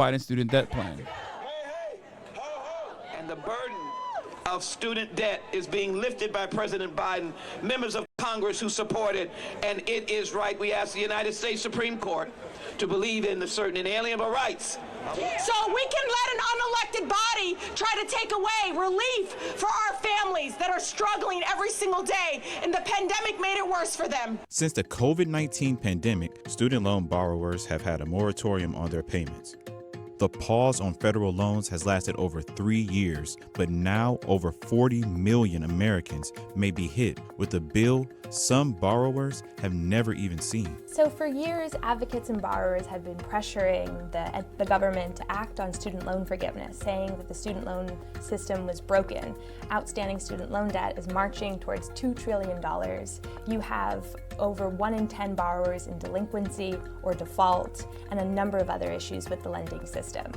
Biden student debt plan. And the burden of student debt is being lifted by President Biden, members of Congress who support it, and it is right. We ask the United States Supreme Court to believe in the certain inalienable rights. So we can let an unelected body try to take away relief for our families that are struggling every single day, and the pandemic made it worse for them. Since the COVID-19 pandemic, student loan borrowers have had a moratorium on their payments. The pause on federal loans has lasted over 3 years, but now over 40 million Americans may be hit with a bill some borrowers have never even seen. So for years, advocates and borrowers have been pressuring the government to act on student loan forgiveness, saying that the student loan system was broken. Outstanding student loan debt is marching towards $2 trillion. You have over 1 in 10 borrowers in delinquency or default, and a number of other issues with the lending system.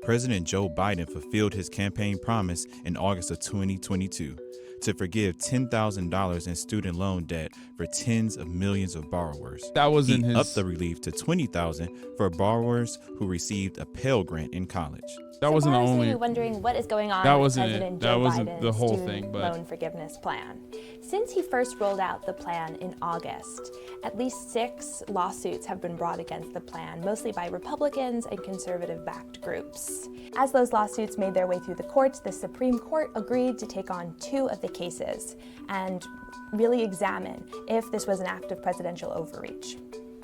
President Joe Biden fulfilled his campaign promise in August of 2022 to forgive $10,000 in student loan debt for tens of millions of borrowers. That wasn't he his. upped the relief to $20,000 for borrowers who received a Pell Grant in college. That wasn't the only. Wondering what is going on That with wasn't President it. Joe That wasn't Biden's the whole student thing, but loan forgiveness plan. Since he first rolled out the plan in August, at least 6 lawsuits have been brought against the plan, mostly by Republicans and conservative-backed groups. As those lawsuits made their way through the courts, the Supreme Court agreed to take on 2 of the cases and really examine if this was an act of presidential overreach.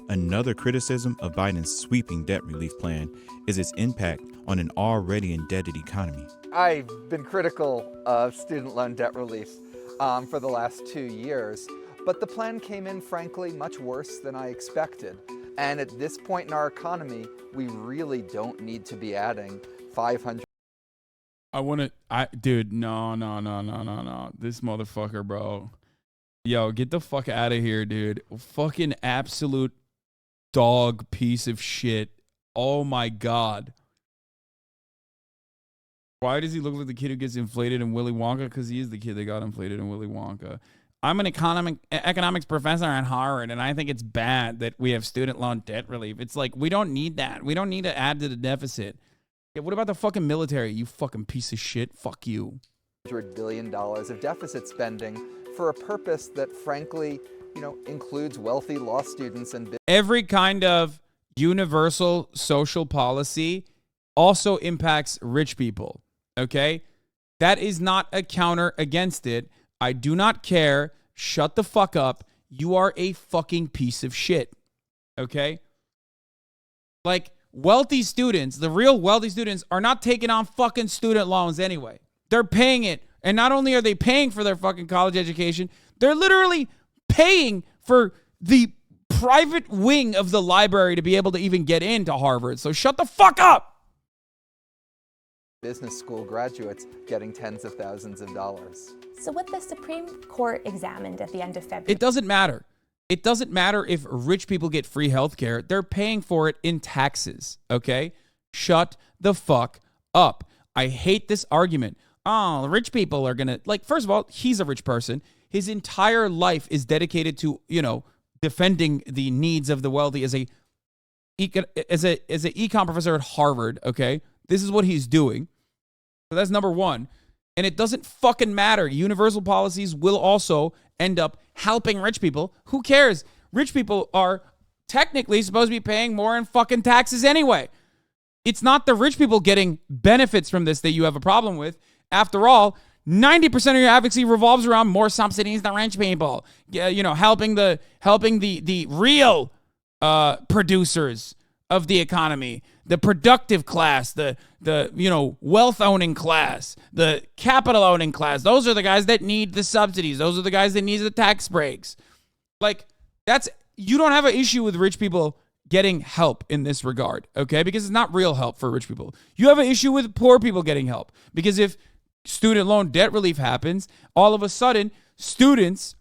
Another criticism of Biden's sweeping debt relief plan is its impact on an already indebted economy. I've been critical of student loan debt relief for the last 2 years, but the plan came in, frankly, much worse than I expected. And at this point in our economy, we really don't need to be adding 500. Dude, no. This motherfucker, bro. Yo, get the fuck out of here, dude. Fucking absolute dog piece of shit. Oh my God. Why does he look like the kid who gets inflated in Willy Wonka? Because he is the kid that got inflated in Willy Wonka. I'm an economics professor at Harvard, and I think it's bad that we have student loan debt relief. It's like, we don't need that. We don't need to add to the deficit. Yeah, what about the fucking military, you fucking piece of shit? Fuck you. $100 billion of deficit spending for a purpose that, frankly, includes wealthy law students and every kind of universal social policy also impacts rich people. Okay? That is not a counter against it. I do not care. Shut the fuck up. You are a fucking piece of shit. Okay? Like, wealthy students, the real wealthy students, are not taking on fucking student loans anyway. They're paying it. And not only are they paying for their fucking college education, they're literally paying for the private wing of the library to be able to even get into Harvard. So shut the fuck up. Business school graduates getting tens of thousands of dollars. So what the Supreme Court examined at the end of February. It doesn't matter. It doesn't matter if rich people get free health care. They're paying for it in taxes, okay? Shut the fuck up. I hate this argument. Oh, rich people are going to, like, first of all, he's a rich person. His entire life is dedicated to, defending the needs of the wealthy as a econ professor at Harvard, okay? This is what he's doing. So that's number one. And it doesn't fucking matter. Universal policies will also end up helping rich people. Who cares? Rich people are technically supposed to be paying more in fucking taxes anyway. It's not the rich people getting benefits from this that you have a problem with. After all, 90% of your advocacy revolves around more subsidies than rich people. Helping the real producers of the economy, the productive class, the wealth owning class, the capital owning class. Those are the guys that need the subsidies. Those are the guys that need the tax breaks. Like, you don't have an issue with rich people getting help in this regard, okay? Because it's not real help for rich people. You have an issue with poor people getting help. Because if student loan debt relief happens, all of a sudden, students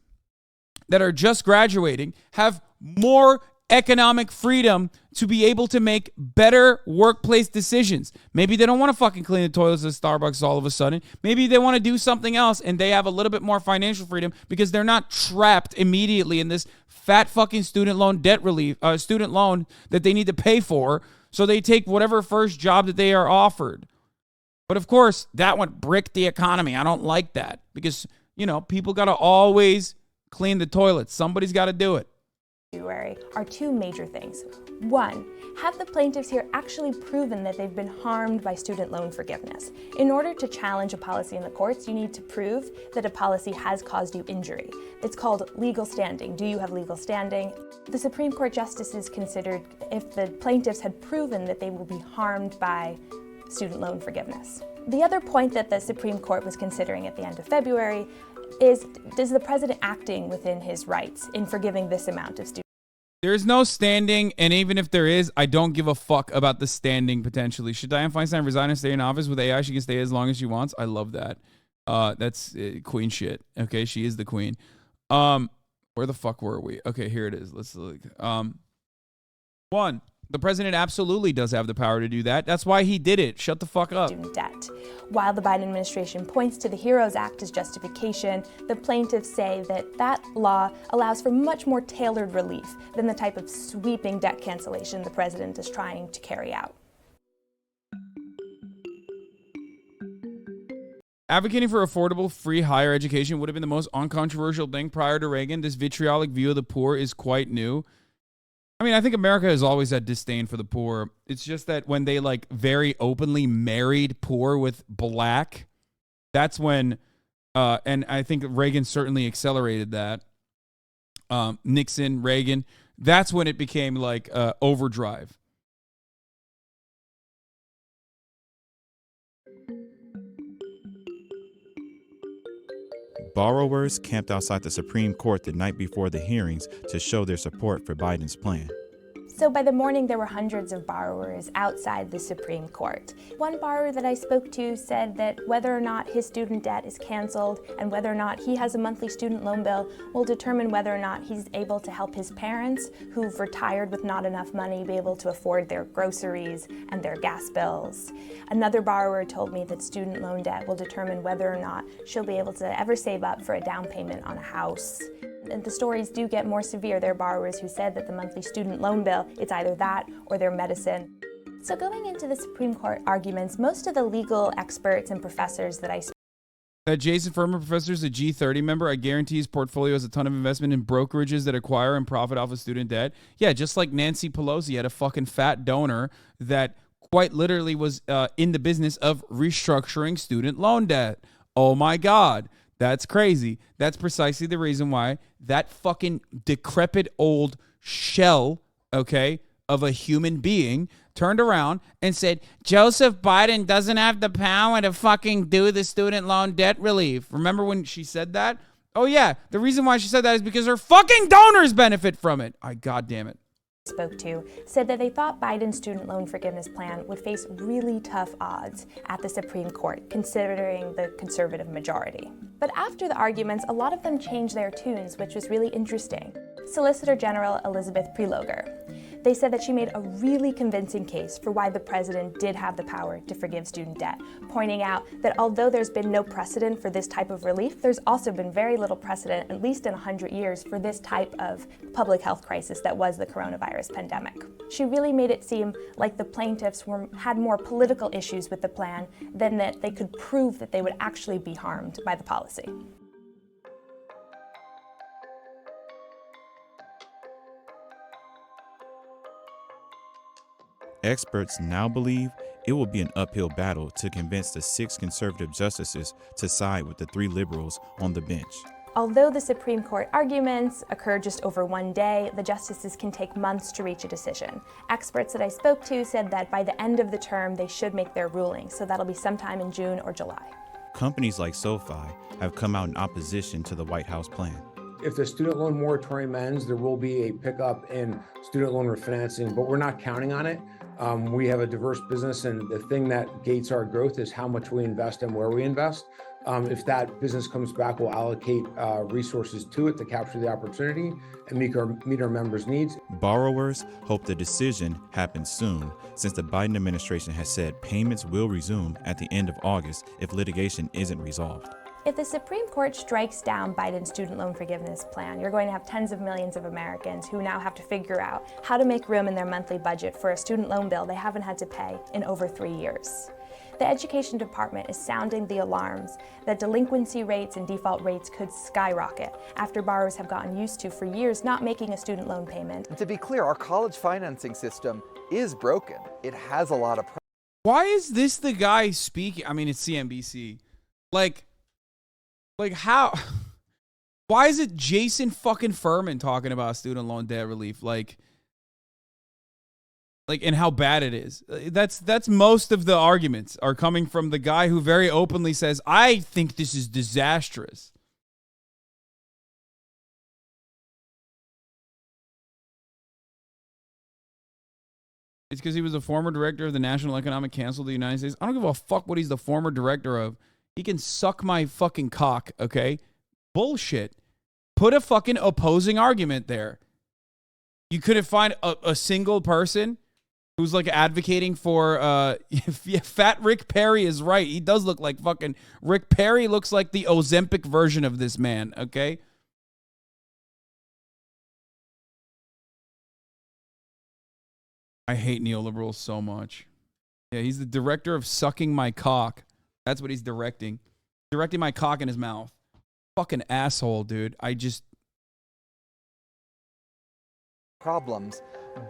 that are just graduating have more economic freedom to be able to make better workplace decisions. Maybe they don't want to fucking clean the toilets at Starbucks all of a sudden. Maybe they want to do something else and they have a little bit more financial freedom because they're not trapped immediately in this fat fucking student loan debt relief, student loan that they need to pay for. So they take whatever first job that they are offered. But of course, that would brick the economy. I don't like that because, you know, people got to always clean the toilets. Somebody's got to do it. Are two major things. One, have the plaintiffs here actually proven that they've been harmed by student loan forgiveness? In order to challenge a policy in the courts, you need to prove that a policy has caused you injury. It's called legal standing. Do you have legal standing? The Supreme Court justices considered if the plaintiffs had proven that they will be harmed by student loan forgiveness. The other point that the Supreme Court was considering at the end of February is, does the president acting within his rights in forgiving this amount of student? There's no standing, and even if there is, I don't give a fuck about the standing potentially. Should Dianne Feinstein resign and stay in office with AI? She can stay as long as she wants. I love that. That's queen shit. Okay, she is the queen. Where the fuck were we? Okay, here it is. Let's look. One, the president absolutely does have the power to do that. That's why he did it. Shut the fuck up. Student debt. While the Biden administration points to the HEROES Act as justification, the plaintiffs say that that law allows for much more tailored relief than the type of sweeping debt cancellation the president is trying to carry out. Advocating for affordable, free higher education would have been the most uncontroversial thing prior to Reagan. This vitriolic view of the poor is quite new. I mean, I think America has always had disdain for the poor. It's just that when they like very openly married poor with black, that's when, and I think Reagan certainly accelerated that. Nixon, Reagan, that's when it became like overdrive. Borrowers camped outside the Supreme Court the night before the hearings to show their support for Biden's plan. So by the morning, there were hundreds of borrowers outside the Supreme Court. One borrower that I spoke to said that whether or not his student debt is canceled and whether or not he has a monthly student loan bill will determine whether or not he's able to help his parents, who've retired with not enough money, be able to afford their groceries and their gas bills. Another borrower told me that student loan debt will determine whether or not she'll be able to ever save up for a down payment on a house. And the stories do get more severe. There are borrowers who said that the monthly student loan bill, it's either that or their medicine. So going into the Supreme Court arguments, most of the legal experts and professors that I spoke That Jason Furman professor is a G30 member. I guarantee his portfolio has a ton of investment in brokerages that acquire and profit off of student debt. Yeah, just like Nancy Pelosi had a fucking fat donor that quite literally was in the business of restructuring student loan debt. Oh my God. That's crazy. That's precisely the reason why that fucking decrepit old shell, okay, of a human being turned around and said, Joseph Biden doesn't have the power to fucking do the student loan debt relief. Remember when she said that? Oh yeah, the reason why she said that is because her fucking donors benefit from it. God damn it. Spoke to said that they thought Biden's student loan forgiveness plan would face really tough odds at the Supreme Court, considering the conservative majority. But after the arguments, a lot of them changed their tunes, which was really interesting. Solicitor General Elizabeth Prelogar. They said that she made a really convincing case for why the president did have the power to forgive student debt, pointing out that although there's been no precedent for this type of relief, there's also been very little precedent, at least in 100 years, for this type of public health crisis that was the coronavirus pandemic. She really made it seem like the plaintiffs had more political issues with the plan than that they could prove that they would actually be harmed by the policy. Experts now believe it will be an uphill battle to convince the 6 conservative justices to side with the 3 liberals on the bench. Although the Supreme Court arguments occur just over one day, the justices can take months to reach a decision. Experts that I spoke to said that by the end of the term, they should make their ruling, so that'll be sometime in June or July. Companies like SoFi have come out in opposition to the White House plan. If the student loan moratorium ends, there will be a pickup in student loan refinancing, but we're not counting on it. We have a diverse business, and the thing that gates our growth is how much we invest and where we invest. If that business comes back, we'll allocate resources to it to capture the opportunity and meet our members' needs. Borrowers hope the decision happens soon, since the Biden administration has said payments will resume at the end of August if litigation isn't resolved. If the Supreme Court strikes down Biden's student loan forgiveness plan, you're going to have tens of millions of Americans who now have to figure out how to make room in their monthly budget for a student loan bill they haven't had to pay in over 3 years. The Education Department is sounding the alarms that delinquency rates and default rates could skyrocket after borrowers have gotten used to for years not making a student loan payment. And to be clear, our college financing system is broken. It has a lot of problems. Why is this the guy speaking? I mean, it's CNBC. Like how? Why is it Jason fucking Furman talking about student loan debt relief? Like, and how bad it is. That's most of the arguments are coming from the guy who very openly says, I think this is disastrous. It's because he was a former director of the National Economic Council of the United States. I don't give a fuck what he's the former director of. He can suck my fucking cock, okay? Bullshit. Put a fucking opposing argument there. You couldn't find a single person who's like advocating for fat Rick Perry is right. He does look like fucking Rick Perry looks like the Ozempic version of this man, okay? I hate neoliberals so much. Yeah, he's the director of sucking my cock. That's what he's directing. Directing my cock in his mouth. Fucking asshole, dude. Problems,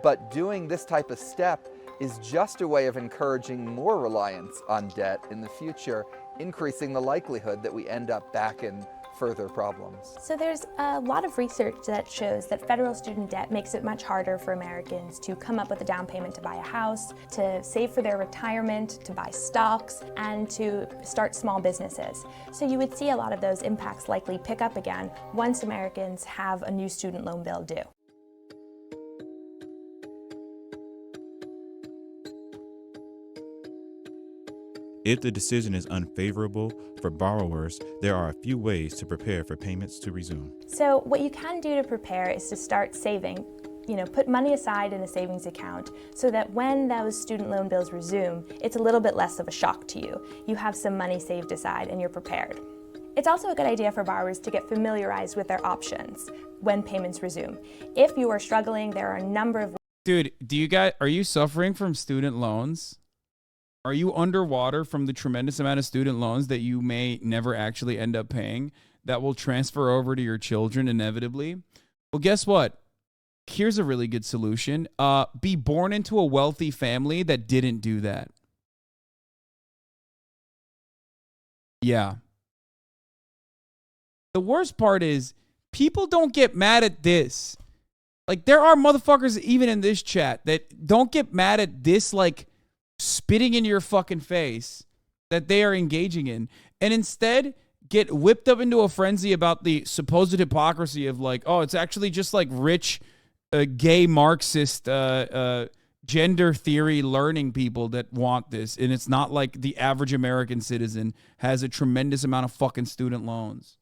but doing this type of step is just a way of encouraging more reliance on debt in the future, increasing the likelihood that we end up back in further problems. So there's a lot of research that shows that federal student debt makes it much harder for Americans to come up with a down payment to buy a house, to save for their retirement, to buy stocks, and to start small businesses. So you would see a lot of those impacts likely pick up again once Americans have a new student loan bill due. If the decision is unfavorable for borrowers, there are a few ways to prepare for payments to resume. So what you can do to prepare is to start saving. Put money aside in a savings account so that when those student loan bills resume, it's a little bit less of a shock to you. You have some money saved aside and you're prepared. It's also a good idea for borrowers to get familiarized with their options when payments resume. If you are struggling, there are a number of... Dude, are you suffering from student loans? Are you underwater from the tremendous amount of student loans that you may never actually end up paying that will transfer over to your children inevitably? Well, guess what? Here's a really good solution. Be born into a wealthy family that didn't do that. Yeah. The worst part is people don't get mad at this. Like, there are motherfuckers even in this chat that don't get mad at this, like, spitting in your fucking face that they are engaging in, and instead get whipped up into a frenzy about the supposed hypocrisy of like, oh, it's actually just like rich, gay Marxist, gender theory learning people that want this, and it's not like the average American citizen has a tremendous amount of fucking student loans.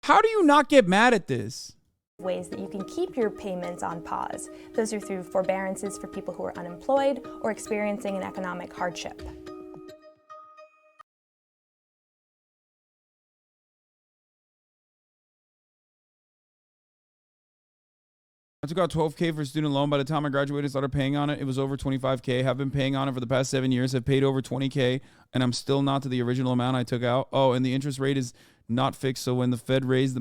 How do you not get mad at this? Ways that you can keep your payments on pause. Those are through forbearances for people who are unemployed or experiencing an economic hardship. I took out $12K for a student loan. By the time I graduated, started paying on it, it was over $25K. Have been paying on it for the past 7 years. Have paid over $20K, and I'm still not to the original amount I took out. Oh, and the interest rate is not fixed. So when the Fed raised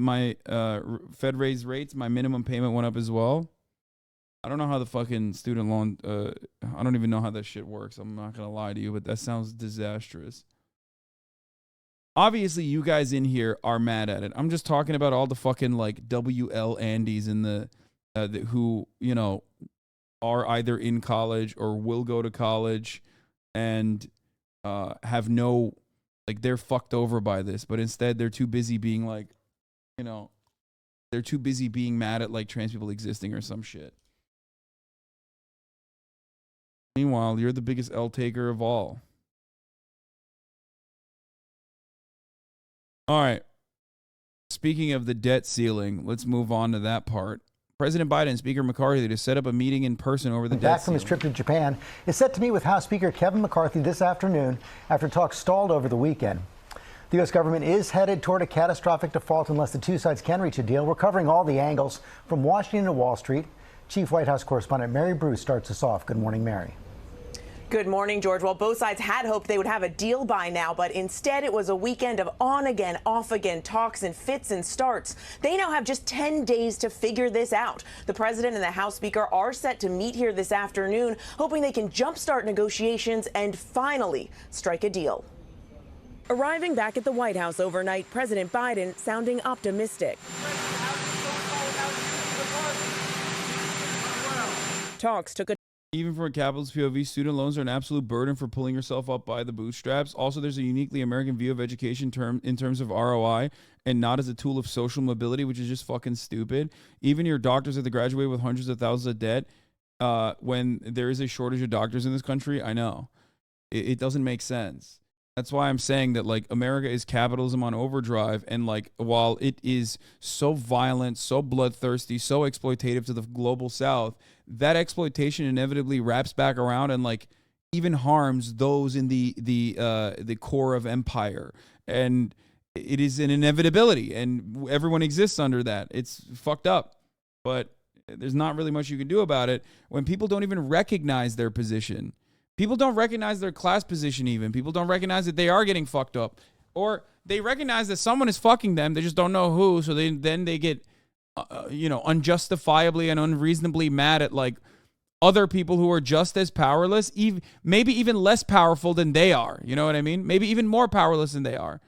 rates, my minimum payment went up as well. I don't know how the fucking student loan. I don't even know how that shit works. I'm not gonna lie to you, but that sounds disastrous. Obviously, you guys in here are mad at it. I'm just talking about all the fucking like WL Andes in the who are either in college or will go to college and have no. Like, they're fucked over by this, but instead they're too busy being like, they're too busy being mad at like trans people existing or some shit. Meanwhile, Meanwhile, you're the biggest L taker of all. All right. Speaking of the debt ceiling, let's move on to that part. President Biden and Speaker McCarthy to set up a meeting in person over the debt back from his trip to Japan is set to meet with House Speaker Kevin McCarthy this afternoon after talks stalled over the weekend. The U.S. government is headed toward a catastrophic default unless the two sides can reach a deal. We're covering all the angles from Washington to Wall Street. Chief White House correspondent Mary Bruce starts us off. Good morning, Mary. Good morning, George. Well, both sides had hoped they would have a deal by now, but instead it was a weekend of on again, off again talks and fits and starts. They now have just 10 days to figure this out. The president and the House Speaker are set to meet here this afternoon, hoping they can jumpstart negotiations and finally strike a deal. Arriving back at the White House overnight, President Biden sounding optimistic. Talks took a Even from a capitalist POV, student loans are an absolute burden for pulling yourself up by the bootstraps. Also, there's a uniquely American view of education in terms of ROI and not as a tool of social mobility, which is just fucking stupid. Even your doctors have to graduate with hundreds of thousands of debt when there is a shortage of doctors in this country. I know. It doesn't make sense. That's why I'm saying that, like, America is capitalism on overdrive. And, like, while it is so violent, so bloodthirsty, so exploitative to the global South, that exploitation inevitably wraps back around and, like, even harms those in the core of empire. And it is an inevitability. And everyone exists under that. It's fucked up. But there's not really much you can do about it when people don't even recognize their position. People don't recognize their class position even. People don't recognize that they are getting fucked up. Or they recognize that someone is fucking them. They just don't know who. So then they get, unjustifiably and unreasonably mad at, like, other people who are just as powerless, maybe even less powerful than they are. You know what I mean? Maybe even more powerless than they are.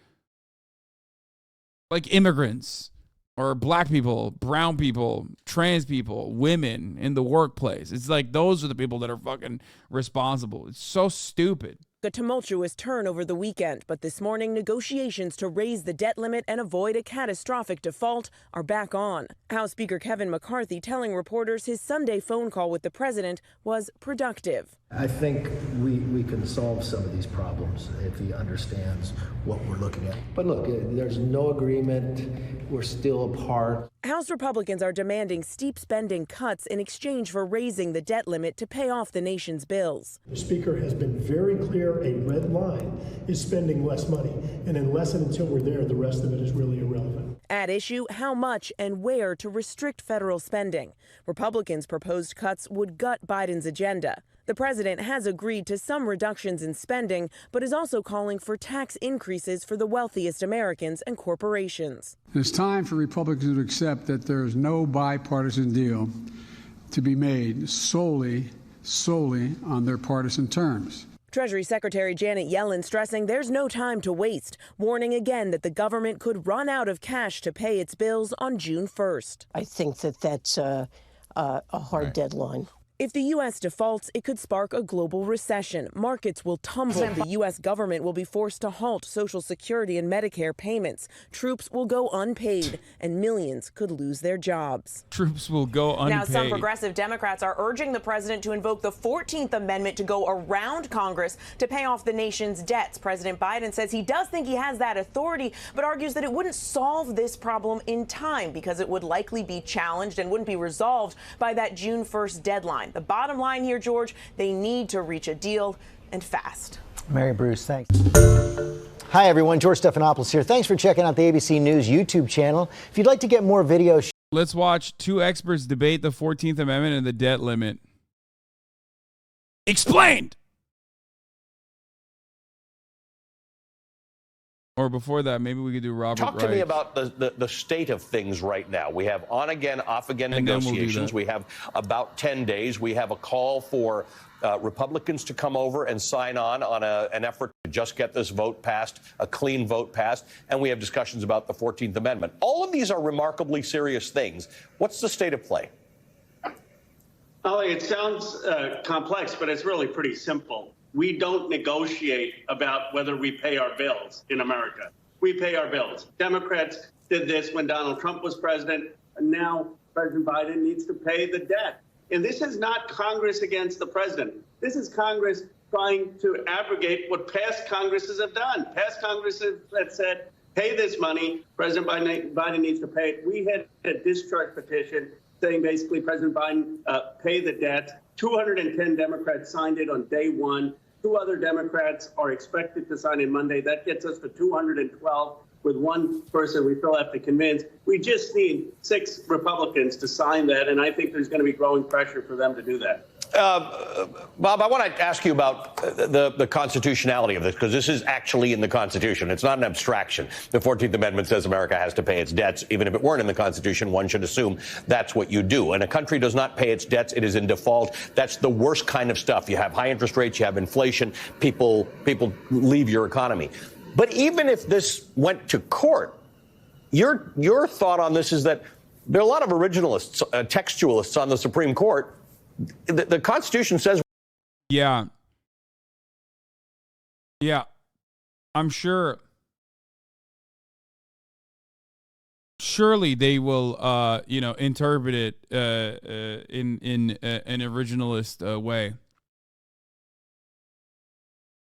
Like immigrants. Or black people, brown people, trans people, women in the workplace. It's like those are the people that are fucking responsible. It's so stupid. A tumultuous turn over the weekend, but this morning negotiations to raise the debt limit and avoid a catastrophic default are back on. House Speaker Kevin McCarthy telling reporters his Sunday phone call with the president was productive. I think we can solve some of these problems if he understands what we're looking at. But look, there's no agreement. We're still apart. House Republicans are demanding steep spending cuts in exchange for raising the debt limit to pay off the nation's bills. The Speaker has been very clear a red line is spending less money. And unless and until we're there, the rest of it is really irrelevant. At issue, how much and where to restrict federal spending. Republicans' proposed cuts would gut Biden's agenda. The president has agreed to some reductions in spending, but is also calling for tax increases for the wealthiest Americans and corporations. It's time for Republicans to accept that there is no bipartisan deal to be made solely on their partisan terms. Treasury Secretary Janet Yellen stressing there's no time to waste, warning again that the government could run out of cash to pay its bills on June 1st. I think that's a hard deadline. If the U.S. defaults, it could spark a global recession. Markets will tumble. The U.S. government will be forced to halt Social Security and Medicare payments. Troops will go unpaid, and millions could lose their jobs. Troops will go unpaid. Now, some progressive Democrats are urging the president to invoke the 14th Amendment to go around Congress to pay off the nation's debts. President Biden says he does think he has that authority, but argues that it wouldn't solve this problem in time because it would likely be challenged and wouldn't be resolved by that June 1st deadline. The bottom line here, George, they need to reach a deal and fast. Mary Bruce, thanks. Hi, everyone. George Stephanopoulos here. Thanks for checking out the ABC News YouTube channel. If you'd like to get more videos. Let's watch two experts debate the 14th Amendment and the debt limit. Explained! Or before that, maybe we could do Robert Talk to me about the state of things right now. We have on-again, off-again negotiations. We have about 10 days. We have a call for Republicans to come over and sign on an effort to just get this vote passed, a clean vote passed, and we have discussions about the 14th Amendment. All of these are remarkably serious things. What's the state of play? Ollie, it sounds complex, but it's really pretty simple. We don't negotiate about whether we pay our bills in America. We pay our bills. Democrats did this when Donald Trump was president, and now President Biden needs to pay the debt. And this is not Congress against the president. This is Congress trying to abrogate what past Congresses have done. Past Congresses that said, pay this money, President Biden needs to pay it. We had a discharge petition saying basically President Biden pay the debt. 210 Democrats signed it on day one. 2 other Democrats are expected to sign it Monday. That gets us to 212. With one person we still have to convince. We just need 6 Republicans to sign that, and I think there's going to be growing pressure for them to do that. Bob, I want to ask you about the constitutionality of this, because this is actually in the Constitution. It's not an abstraction. The 14th Amendment says America has to pay its debts. Even if it weren't in the Constitution, one should assume that's what you do. And a country does not pay its debts. It is in default. That's the worst kind of stuff. You have high interest rates. You have inflation. People leave your economy. But even if this went to court, your thought on this is that there are a lot of originalists, textualists on the Supreme Court. The Constitution says. Yeah. I'm sure. Surely they will, interpret it in an originalist way.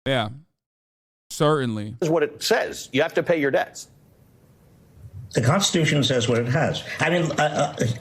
Yeah. Certainly. This is what it says. You have to pay your debts. The Constitution says what it has. I mean,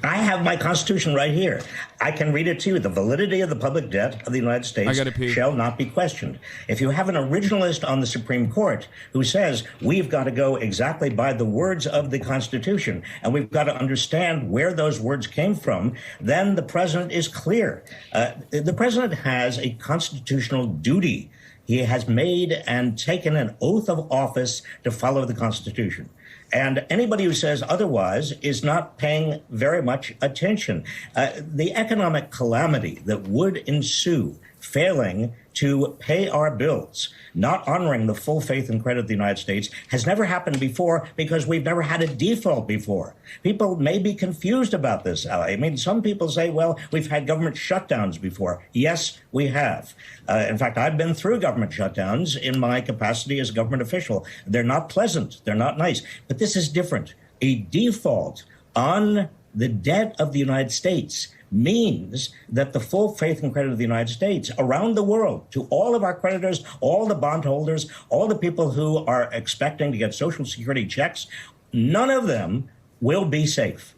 I have my Constitution right here. I can read it to you. The validity of the public debt of the United States shall not be questioned. If you have an originalist on the Supreme Court who says we've got to go exactly by the words of the Constitution and we've got to understand where those words came from, then the president is clear. The president has a constitutional duty. He has made and taken an oath of office to follow the Constitution. And anybody who says otherwise is not paying very much attention. The economic calamity that would ensue failing to pay our bills, not honoring the full faith and credit of the United States, has never happened before because we've never had a default before. People may be confused about this. I mean, some people say, well, we've had government shutdowns before. Yes, we have. In fact, I've been through government shutdowns in my capacity as a government official. They're not pleasant. They're not nice. But this is different. A default on the debt of the United States means that the full faith and credit of the United States around the world, to all of our creditors, all the bondholders, all the people who are expecting to get Social Security checks, none of them will be safe.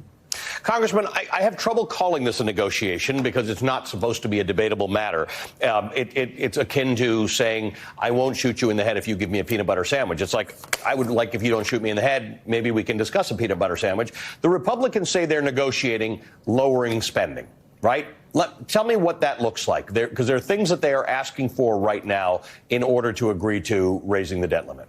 Congressman, I have trouble calling this a negotiation because it's not supposed to be a debatable matter. It's akin to saying, I won't shoot you in the head if you give me a peanut butter sandwich. It's like, I would like if you don't shoot me in the head, maybe we can discuss a peanut butter sandwich. The Republicans say they're negotiating lowering spending, right? Tell me what that looks like, because there are things that they are asking for right now in order to agree to raising the debt limit.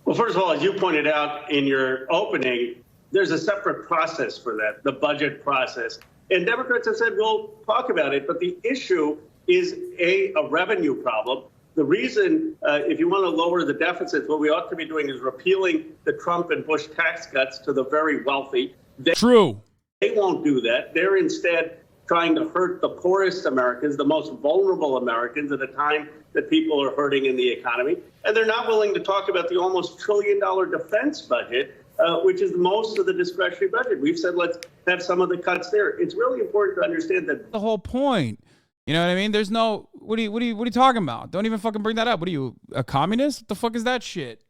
Well, first of all, as you pointed out in your opening, there's a separate process for that, the budget process. And Democrats have said, we'll talk about it. But the issue is, a revenue problem. The reason, if you want to lower the deficits, what we ought to be doing is repealing the Trump and Bush tax cuts to the very wealthy. True. They won't do that. They're instead trying to hurt the poorest Americans, the most vulnerable Americans at a time that people are hurting in the economy. And they're not willing to talk about the almost $1 trillion defense budget, which is most of the discretionary budget. We've said let's have some of the cuts there. It's really important to understand that the whole point. You know what I mean? There's no what are you talking about? Don't even fucking bring that up. What are you, a communist? What the fuck is that shit?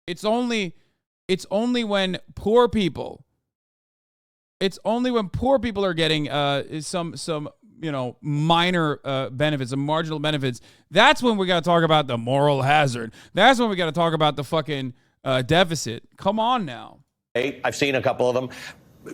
It's only when poor people. It's only when poor people are getting some minor benefits, some marginal benefits. That's when we got to talk about the moral hazard. That's when we got to talk about the fucking deficit. Come on now. I've seen a couple of them.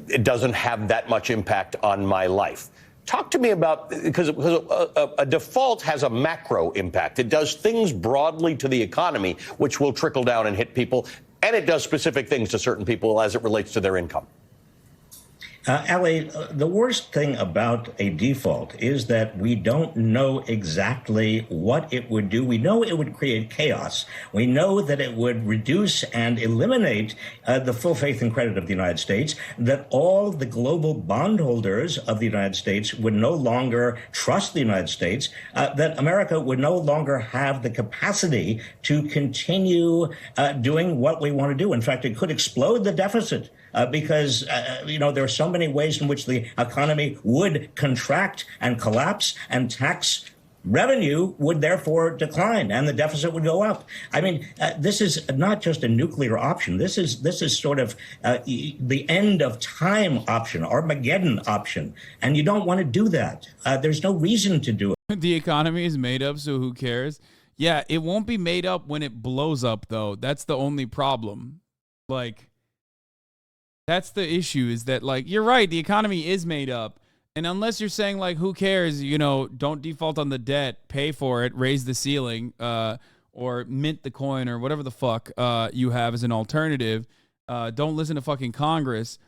It doesn't have that much impact on my life. Talk to me about, because a default has a macro impact. It does things broadly to the economy, which will trickle down and hit people. And it does specific things to certain people as it relates to their income. Ali, the worst thing about a default is that we don't know exactly what it would do. We know it would create chaos. We know that it would reduce and eliminate the full faith and credit of the United States, that all the global bondholders of the United States would no longer trust the United States, that America would no longer have the capacity to continue doing what we want to do. In fact, it could explode the deficit. because there are so many ways in which the economy would contract and collapse, and tax revenue would therefore decline and the deficit would go up. I mean, this is not just a nuclear option. This is sort of the end of time option, Armageddon option. And you don't want to do that. There's no reason to do it. The economy is made up, so who cares? Yeah, it won't be made up when it blows up, though. That's the only problem. Like, that's the issue, is that, like, you're right, the economy is made up. And unless you're saying, like, who cares, don't default on the debt, pay for it, raise the ceiling, or mint the coin, or whatever the fuck you have as an alternative, don't listen to fucking Congress.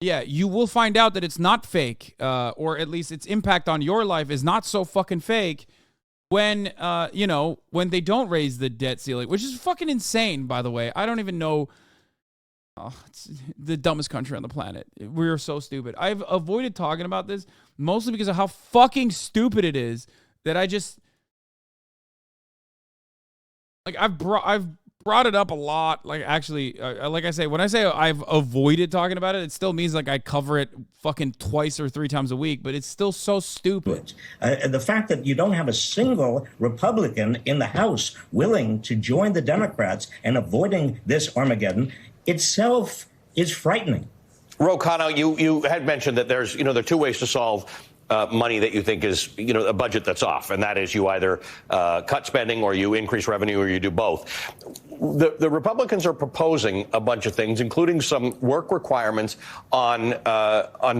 Yeah, you will find out that it's not fake, or at least its impact on your life is not so fucking fake when they don't raise the debt ceiling, which is fucking insane, by the way. I don't even know. Oh, it's the dumbest country on the planet. We're so stupid. I've avoided talking about this mostly because of how fucking stupid it is that I just like I've brought it up a lot. Like, actually, like I say, when I say I've avoided talking about it, it still means like I cover it fucking twice or three times a week, but it's still so stupid. The fact that you don't have a single Republican in the House willing to join the Democrats in avoiding this Armageddon itself is frightening. Ro Khanna, you had mentioned that there are two ways to solve money that you think is, a budget that's off, and that is you either cut spending or you increase revenue or you do both. The Republicans are proposing a bunch of things, including some work requirements on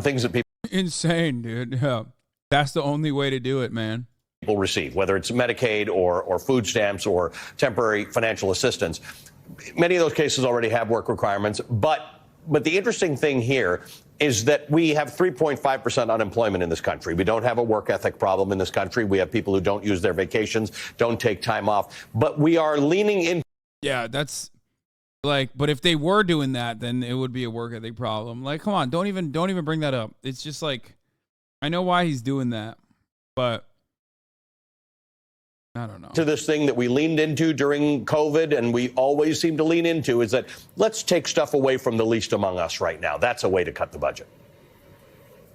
things that people... Insane, dude. Yeah. That's the only way to do it, man. People receive, whether it's Medicaid or food stamps or temporary financial assistance. Many of those cases already have work requirements, but the interesting thing here is that we have 3.5% unemployment in this country. We don't have a work ethic problem in this country. We have people who don't use their vacations, don't take time off, but we are leaning in. Yeah, that's like, but if they were doing that, then it would be a work ethic problem. Like, come on, don't even bring that up. It's just like, I know why he's doing that, but I don't know. To this thing that we leaned into during COVID and we always seem to lean into is that let's take stuff away from the least among us right now. That's a way to cut the budget.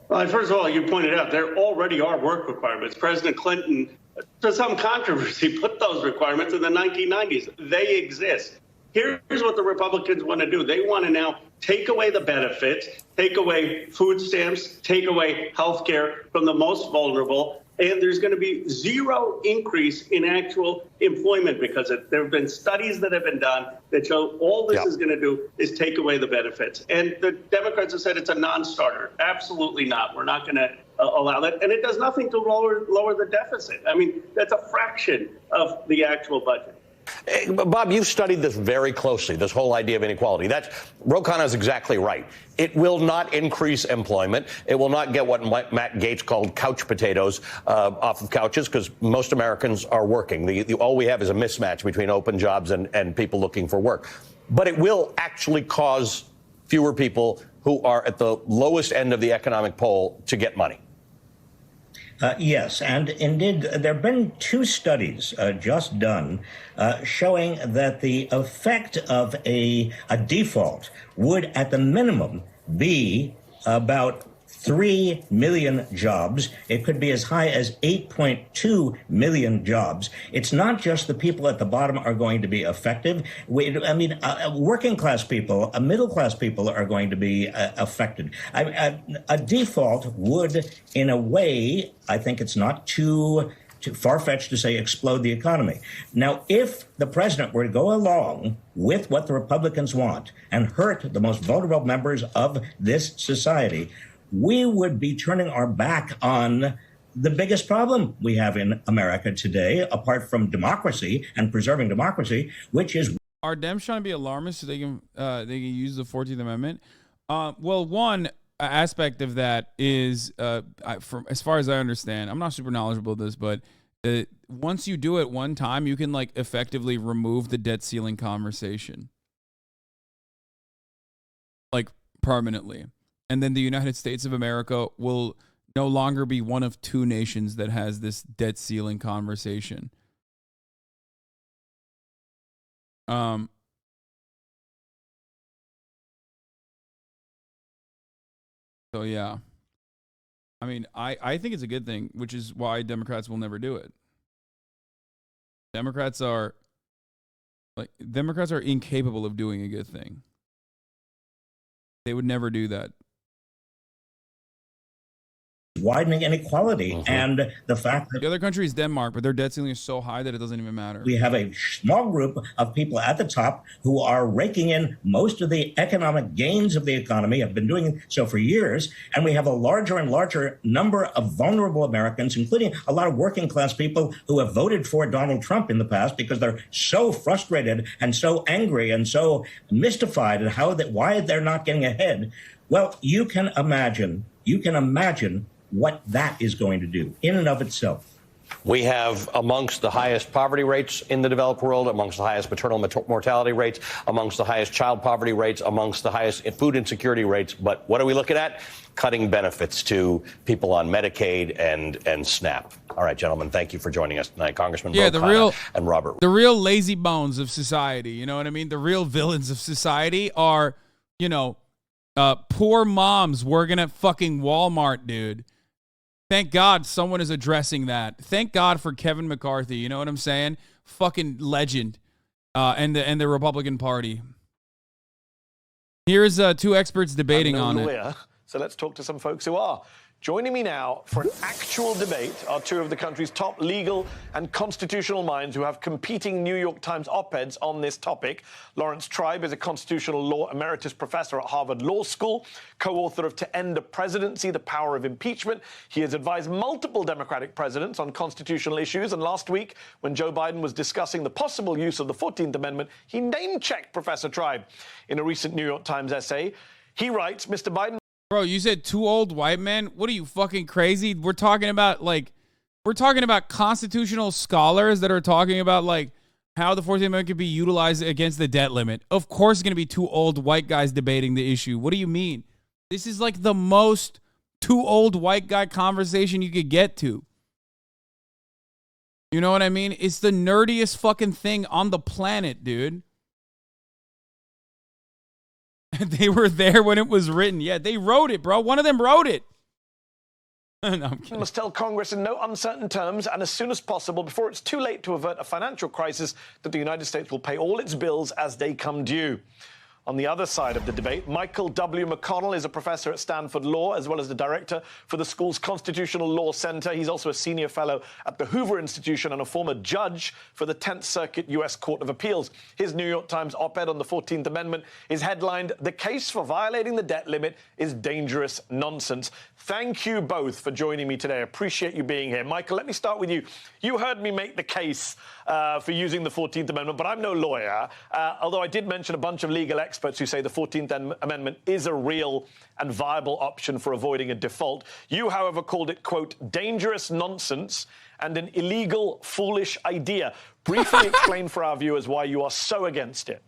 Well, first of all, you pointed out there already are work requirements. President Clinton, to some controversy, put those requirements in the 1990s. They exist. Here's what the Republicans want to do. They want to now take away the benefits, take away food stamps, take away health care from the most vulnerable. And there's going to be zero increase in actual employment because there have been studies that have been done that show all this is going to do is take away the benefits. And the Democrats have said it's a non-starter. Absolutely not. We're not going to allow that. And it does nothing to lower the deficit. I mean, that's a fraction of the actual budget. Bob, you've studied this very closely, this whole idea of inequality. Ro Khanna is exactly right. It will not increase employment. It will not get what Matt Gaetz called couch potatoes off of couches, because most Americans are working. All we have is a mismatch between open jobs and people looking for work. But it will actually cause fewer people who are at the lowest end of the economic pole to get money. Yes, and indeed, there have been two studies just done showing that the effect of a default would, at the minimum, be about 3 million jobs. It could be as high as 8.2 million jobs. It's not just the people at the bottom are going to be affected. Working class people, middle class people are going to be affected. A default would, in a way, I think it's not too far-fetched to say explode the economy. Now, if the president were to go along with what the Republicans want and hurt the most vulnerable members of this society, we would be turning our back on the biggest problem we have in America today, apart from democracy and preserving democracy, which is... Are Dems trying to be alarmist so they can use the 14th Amendment? Well, one aspect of that is, from as far as I understand, I'm not super knowledgeable of this, but once you do it one time, you can like effectively remove the debt ceiling conversation, like permanently. And then the United States of America will no longer be one of two nations that has this debt ceiling conversation. So, yeah. I mean, I think it's a good thing, which is why Democrats will never do it. Democrats are incapable of doing a good thing. They would never do that. Widening inequality and the fact that the other country is Denmark, but their debt ceiling is so high that it doesn't even matter. We have a small group of people at the top who are raking in most of the economic gains of the economy, have been doing so for years, and we have a larger and larger number of vulnerable Americans, including a lot of working class people who have voted for Donald Trump in the past because they're so frustrated and so angry and so mystified at why they're not getting ahead. Well, you can imagine what that is going to do in and of itself. We have amongst the highest poverty rates in the developed world, amongst the highest maternal mortality rates, amongst the highest child poverty rates, amongst the highest food insecurity rates. But what are we looking at? Cutting benefits to people on Medicaid and SNAP. All right, gentlemen, thank you for joining us tonight. Congressman Ro and Robert. The real lazy bones of society, you know what I mean? The real villains of society are, poor moms working at fucking Walmart, dude. Thank God someone is addressing that. Thank God for Kevin McCarthy. You know what I'm saying? Fucking legend. And the Republican Party. Here's two experts debating on it. So let's talk to some folks who are. Joining me now for an actual debate are two of the country's top legal and constitutional minds who have competing New York Times op-eds on this topic. Lawrence Tribe is a constitutional law emeritus professor at Harvard Law School, co-author of To End a Presidency, The Power of Impeachment. He has advised multiple Democratic presidents on constitutional issues, and last week, when Joe Biden was discussing the possible use of the 14th Amendment, he name-checked Professor Tribe. In a recent New York Times essay, he writes, Mr. Biden... Bro, you said two old white men? What are you, fucking crazy? We're talking about constitutional scholars that are talking about how the 14th Amendment could be utilized against the debt limit. Of course it's going to be two old white guys debating the issue. What do you mean? This is like the most two old white guy conversation you could get to. You know what I mean? It's the nerdiest fucking thing on the planet, dude. They were there when it was written. Yeah, they wrote it, bro. One of them wrote it. No, I'm kidding. Must tell Congress in no uncertain terms and as soon as possible, before it's too late to avert a financial crisis, that the United States will pay all its bills as they come due. On the other side of the debate, Michael W. McConnell is a professor at Stanford Law, as well as the director for the school's Constitutional Law Center. He's also a senior fellow at the Hoover Institution and a former judge for the 10th Circuit U.S. Court of Appeals. His New York Times op-ed on the 14th Amendment is headlined, "The Case for Violating the Debt Limit is Dangerous Nonsense." Thank you both for joining me today. I appreciate you being here. Michael, let me start with you. You heard me make the case for using the 14th Amendment, but I'm no lawyer, although I did mention a bunch of legal experts who say the 14th Amendment is a real and viable option for avoiding a default. You, however, called it, quote, dangerous nonsense and an illegal, foolish idea. Briefly explain for our viewers why you are so against it.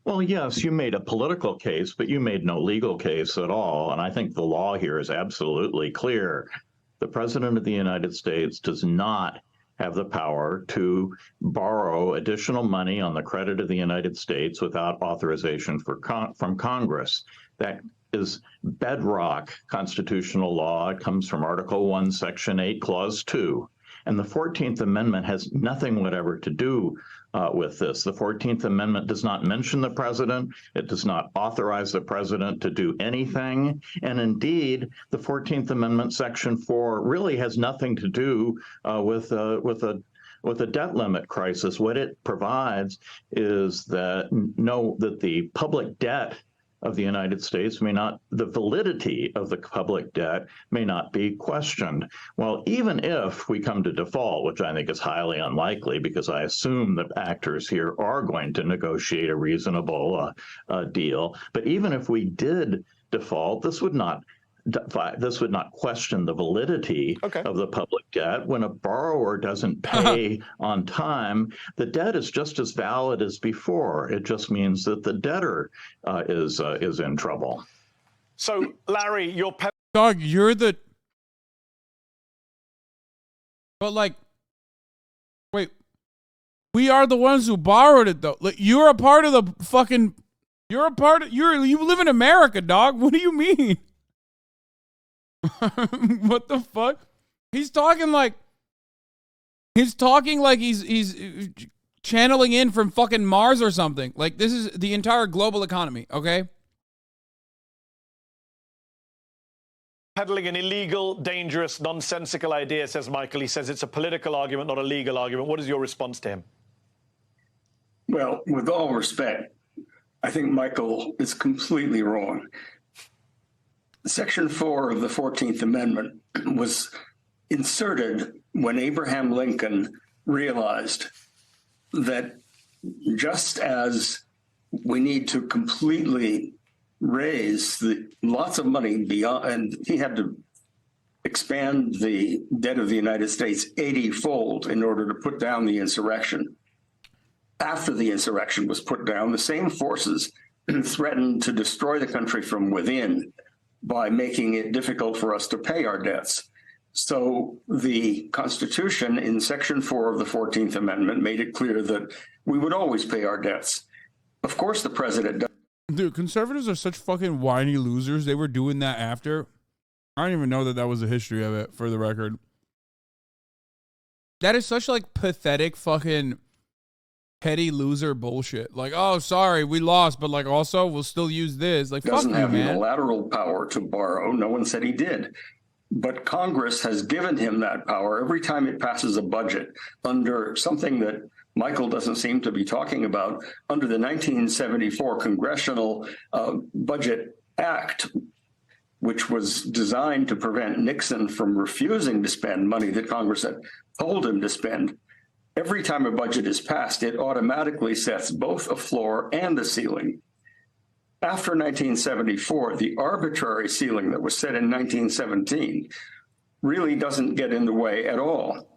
Well, yes, you made a political case, but you made no legal case at all. And I think the law here is absolutely clear. The President of the United States does not have the power to borrow additional money on the credit of the United States without authorization from Congress. That is bedrock constitutional law. It comes from Article 1, Section 8, Clause 2. And the 14th Amendment has nothing whatever to do with this. The 14th Amendment does not mention the president. It does not authorize the president to do anything. And indeed, the 14th Amendment, Section 4, really has nothing to do with a debt limit crisis. What it provides is that the public debt of the United States the validity of the public debt may not be questioned. Well, even if we come to default, which I think is highly unlikely because I assume that actors here are going to negotiate a reasonable deal, but even if we did default, this would not question the validity of the public debt. When a borrower doesn't pay on time, the debt is just as valid as before. It just means that the debtor is in trouble. So, Larry, your dog, you're the. But wait, we are the ones who borrowed it, though. You're a part of the fucking. You live in America, dog. What do you mean? What the fuck? He's talking like he's channeling in from fucking Mars or something. Like, this is the entire global economy, okay? Peddling an illegal, dangerous, nonsensical idea, says Michael. He says it's a political argument, not a legal argument. What is your response to him? Well, with all respect, I think Michael is completely wrong. Section 4 of the 14th Amendment was inserted when Abraham Lincoln realized that just as we need to completely raise lots of money beyond, and he had to expand the debt of the United States 80-fold in order to put down the insurrection. After the insurrection was put down, the same forces threatened to destroy the country from within by making it difficult for us to pay our debts. So the Constitution in Section 4 of the 14th Amendment made it clear that we would always pay our debts. Of course, the president does. Dude, conservatives are such fucking whiny losers. They were doing that after. I don't even know that was a history of it, for the record. That is such, like, pathetic fucking petty loser bullshit. Like, oh, sorry, we lost, but, like, also, we'll still use this. Like, fuck you, doesn't have man. Unilateral power to borrow. No one said he did. But Congress has given him that power every time it passes a budget under something that Michael doesn't seem to be talking about, under the 1974 Congressional Budget Act, which was designed to prevent Nixon from refusing to spend money that Congress had told him to spend. Every time a budget is passed, it automatically sets both a floor and a ceiling. After 1974, the arbitrary ceiling that was set in 1917 really doesn't get in the way at all.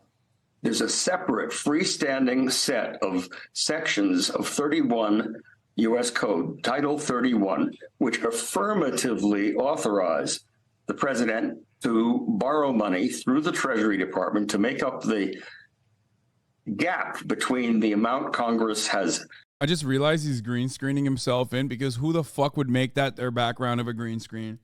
There's a separate freestanding set of sections of 31 U.S. Code, Title 31, which affirmatively authorize the president to borrow money through the Treasury Department to make up the gap between the amount Congress has. I just realized he's green screening himself in, because who the fuck would make that their background of a green screen?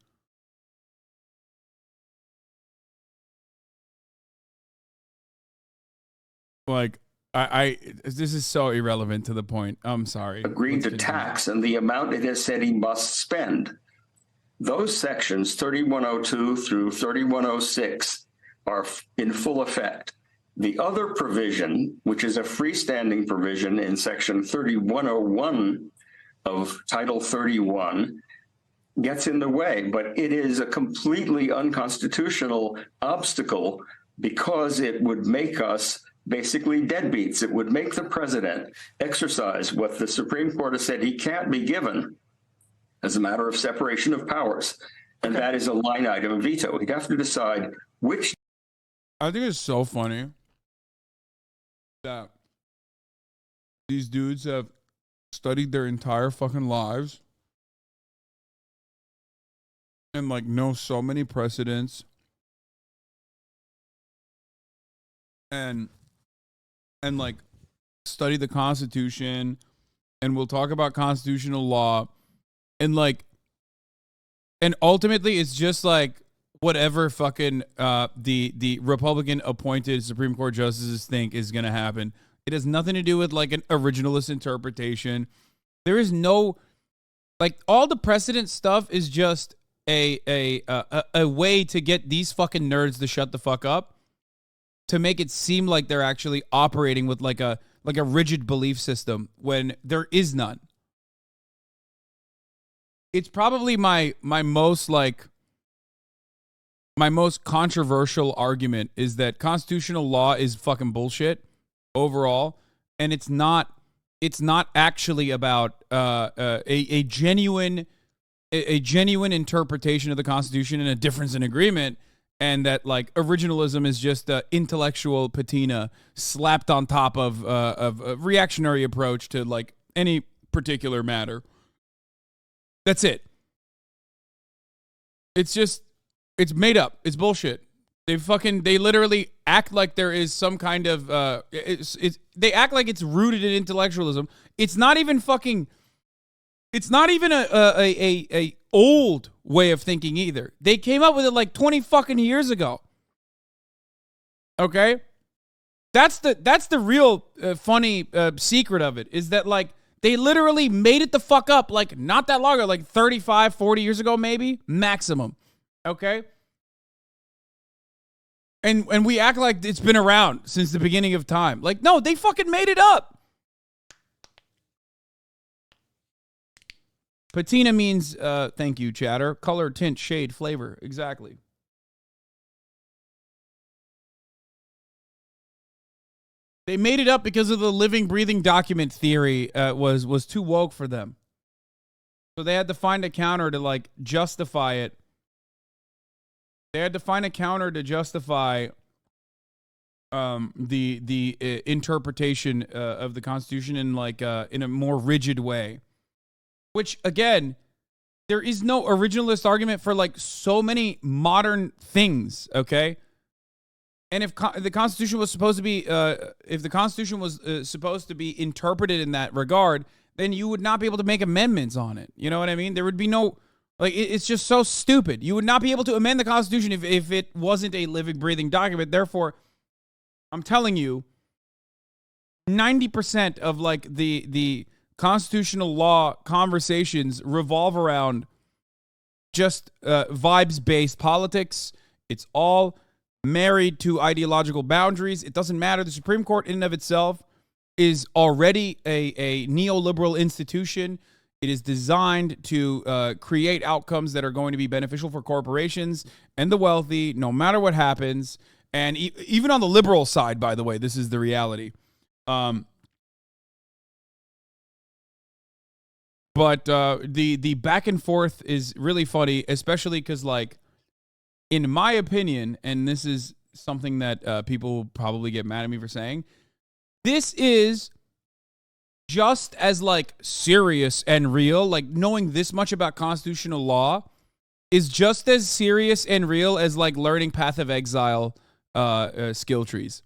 Like, this is so irrelevant to the point. I'm sorry. Agreed to tax and the amount it has said he must spend. Those sections, 3102 through 3106, are in full effect. The other provision, which is a freestanding provision in section 3101 of Title 31, gets in the way, but it is a completely unconstitutional obstacle because it would make us basically deadbeats. It would make the president exercise what the Supreme Court has said he can't be given as a matter of separation of powers, and that is a line item veto. He'd have to decide which. I think it's so funny that these dudes have studied their entire fucking lives and, like, know so many precedents and like study the Constitution, and we'll talk about constitutional law, and like, and ultimately it's just like whatever fucking the Republican appointed Supreme Court justices think is going to happen. It has nothing to do with like an originalist interpretation. There is no, like, all the precedent stuff is just a way to get these fucking nerds to shut the fuck up, to make it seem like they're actually operating with like a rigid belief system when there is none. It's probably my most controversial argument is that constitutional law is fucking bullshit overall, and it's not actually about a genuine interpretation of the Constitution and a difference in agreement. And that, like, originalism is just an intellectual patina slapped on top of a reactionary approach to, like, any particular matter. That's it. It's just, it's made up. It's bullshit. They literally act like there is some kind of, they act like it's rooted in intellectualism. It's not even fucking, It's not even a old way of thinking either. They came up with it like 20 fucking years ago. Okay? That's the real funny secret of it, is that like they literally made it the fuck up like not that long ago, like 35, 40 years ago maybe, maximum. Okay? And we act like it's been around since the beginning of time. Like, no, they fucking made it up. Patina means, thank you, chatter. Color, tint, shade, flavor. Exactly. They made it up because of the living, breathing document theory was too woke for them. So they had to find a counter to, like, justify it. They had to find a counter to justify the interpretation of the Constitution in, like, in a more rigid way. Which, again, there is no originalist argument for, like, so many modern things, okay? And if the Constitution was supposed to be, supposed to be interpreted in that regard, then you would not be able to make amendments on it. You know what I mean? There would be no, like, it's just so stupid. You would not be able to amend the Constitution if it wasn't a living, breathing document. Therefore, I'm telling you, 90% of, like, the constitutional law conversations revolve around just vibes-based politics. It's all married to ideological boundaries. It doesn't matter. The Supreme Court in and of itself is already a neoliberal institution. It is designed to create outcomes that are going to be beneficial for corporations and the wealthy, no matter what happens. And even on the liberal side, by the way, this is the reality. But the back and forth is really funny, especially because, like, in my opinion, and this is something that people will probably get mad at me for saying, this is just as, like, serious and real. Like, knowing this much about constitutional law is just as serious and real as, like, learning Path of Exile skill trees.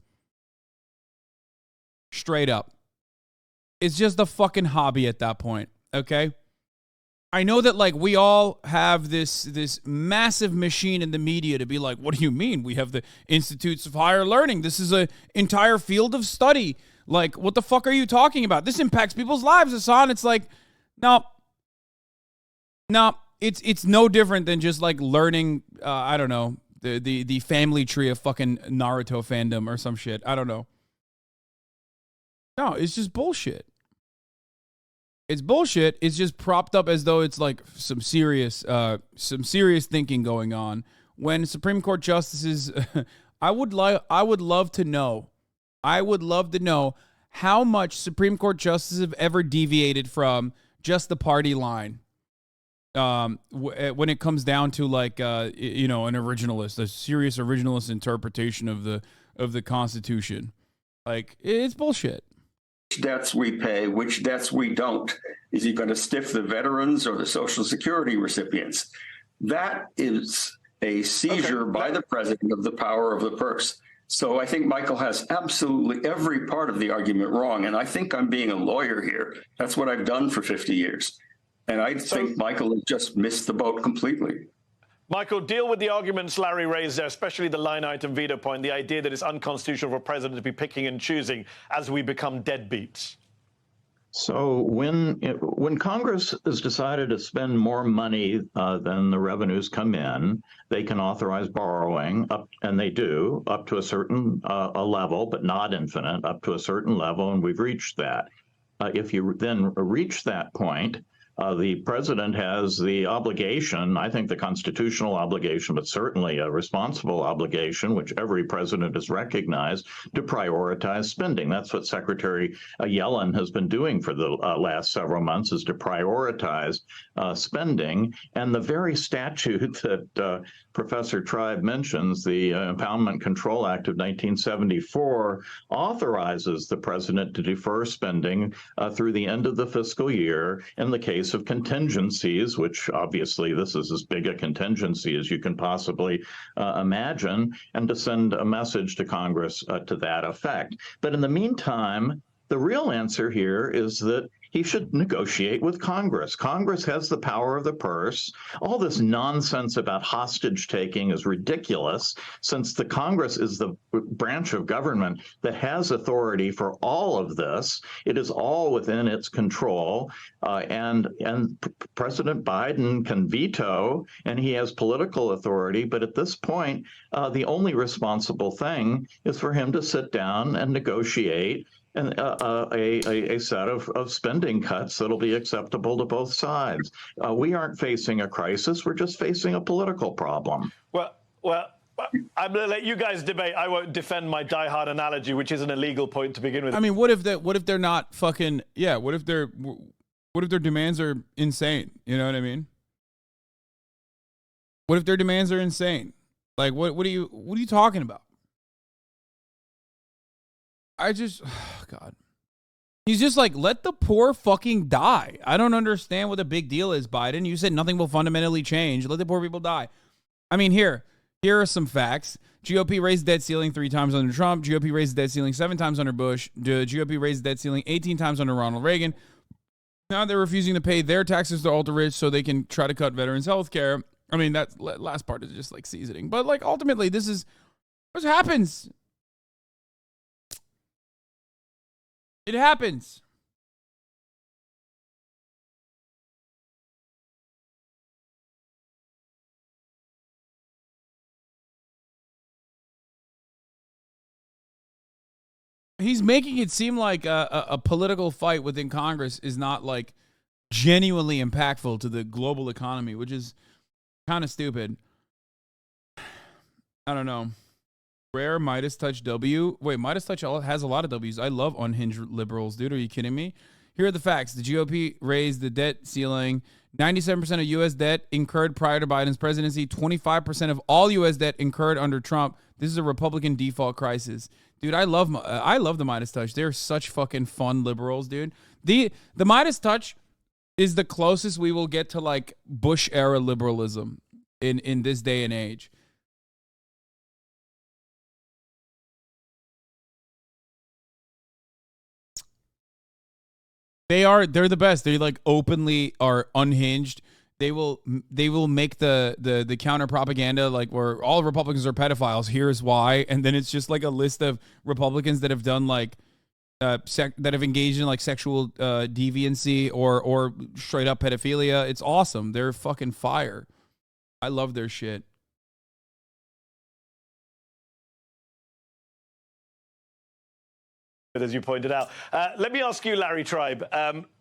Straight up. It's just a fucking hobby at that point. Okay, I know that, like, we all have this massive machine in the media to be like, what do you mean? We have the Institutes of Higher Learning. This is an entire field of study. Like, what the fuck are you talking about? This impacts people's lives, Hasan. It's like, no, it's no different than just, like, learning, I don't know, the family tree of fucking Naruto fandom or some shit. I don't know. No, it's just bullshit. It's bullshit. It's just propped up as though it's like some serious thinking going on. When Supreme Court justices, I would love to know how much Supreme Court justices have ever deviated from just the party line. When it comes down to, like, an originalist, a serious originalist interpretation of the Constitution, like, it's bullshit. Which debts we pay, which debts we don't. Is he going to stiff the veterans or the Social Security recipients? That is a seizure by the president of the power of the purse. So I think Michael has absolutely every part of the argument wrong. And I think I'm being a lawyer here. That's what I've done for 50 years. And I think Michael has just missed the boat completely. Michael, deal with the arguments Larry raised there, especially the line item veto point, the idea that it's unconstitutional for a president to be picking and choosing as we become deadbeats. So when Congress has decided to spend more money than the revenues come in, they can authorize borrowing, and they do, up to a certain a level, but not infinite, up to a certain level, and we've reached that. If you then reach that point, the president has the obligation, I think the constitutional obligation, but certainly a responsible obligation, which every president has recognized, to prioritize spending. That's what Secretary Yellen has been doing for the last several months, is to prioritize spending. And the very statute that Professor Tribe mentions, the Impoundment Control Act of 1974, authorizes the president to defer spending through the end of the fiscal year in the case of contingencies, which obviously this is as big a contingency as you can possibly imagine, and to send a message to Congress to that effect. But in the meantime, the real answer here is that he should negotiate with Congress. Congress has the power of the purse. All this nonsense about hostage taking is ridiculous, since the Congress is the branch of government that has authority for all of this. It is all within its control, and President Biden can veto, and he has political authority. But at this point, the only responsible thing is for him to sit down and negotiate and a set of spending cuts that'll be acceptable to both sides. We aren't facing a crisis; we're just facing a political problem. Well, I'm going to let you guys debate. I won't defend my diehard analogy, which is an illegal point to begin with. I mean, what if they're not fucking what if their demands are insane? You know what I mean? What if their demands are insane? Like what are you talking about? God. He's just like, let the poor fucking die. I don't understand what the big deal is, Biden. You said nothing will fundamentally change. Let the poor people die. I mean, here are some facts. GOP raised the debt ceiling 3 times under Trump. GOP raised the debt ceiling 7 times under Bush. The GOP raised the debt ceiling 18 times under Ronald Reagan. Now they're refusing to pay their taxes to ultra rich so they can try to cut veterans' health care. I mean, that last part is just like seasoning. But like ultimately, this is what happens. It happens. He's making it seem like a political fight within Congress is not like genuinely impactful to the global economy, which is kind of stupid. I don't know. Rare Midas Touch W. Wait, Midas Touch has a lot of W's. I love unhinged liberals, dude. Are you kidding me? Here are the facts. The GOP raised the debt ceiling. 97% of U.S. debt incurred prior to Biden's presidency. 25% of all U.S. debt incurred under Trump. This is a Republican default crisis. Dude, I love the Midas Touch. They're such fucking fun liberals, dude. The Midas Touch is the closest we will get to like Bush-era liberalism in this day and age. They're the best. They like openly are unhinged. They will make the counter propaganda like where all Republicans are pedophiles. Here's why, and then it's just like a list of Republicans that have done like that have engaged in like sexual deviancy or straight up pedophilia. It's awesome. They're fucking fire. I love their shit. As you pointed out. Let me ask you, Larry Tribe,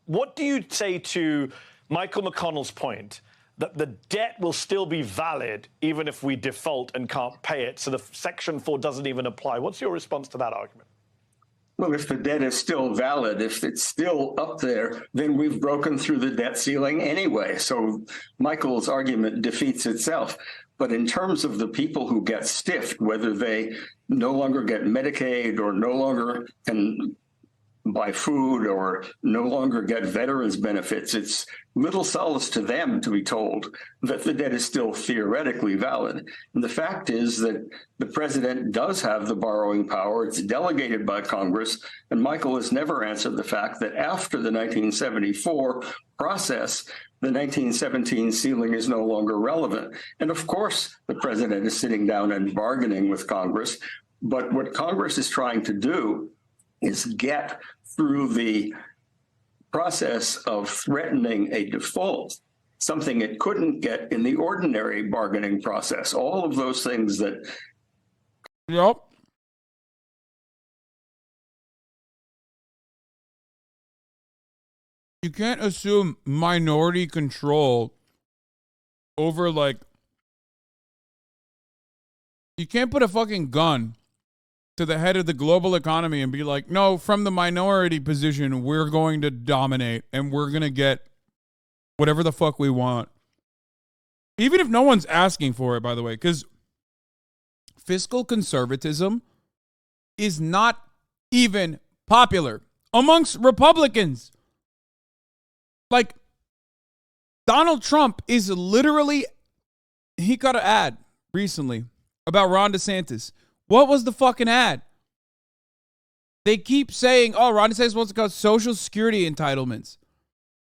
what do you say to Michael McConnell's point that the debt will still be valid even if we default and can't pay it, so the Section 4 doesn't even apply? What's your response to that argument? Well, if the debt is still valid, if it's still up there, then we've broken through the debt ceiling anyway. So Michael's argument defeats itself. But in terms of the people who get stiffed, whether they no longer get Medicaid or no longer can buy food or no longer get veterans benefits, it's little solace to them to be told that the debt is still theoretically valid. And the fact is that the president does have the borrowing power. It's delegated by Congress. And Michael has never answered the fact that after the 1974 process, the 1917 ceiling is no longer relevant. And of course, the president is sitting down and bargaining with Congress. But what Congress is trying to do is get through the process of threatening a default, something it couldn't get in the ordinary bargaining process. All of those things that... Yep. You can't assume minority control over, like... You can't put a fucking gun to the head of the global economy and be like, no, from the minority position, we're going to dominate and we're going to get whatever the fuck we want. Even if no one's asking for it, by the way, because fiscal conservatism is not even popular amongst Republicans. Like, Donald Trump is literally, he got an ad recently about Ron DeSantis. What was the fucking ad? They keep saying, oh, Ron DeSantis wants to cut Social Security entitlements.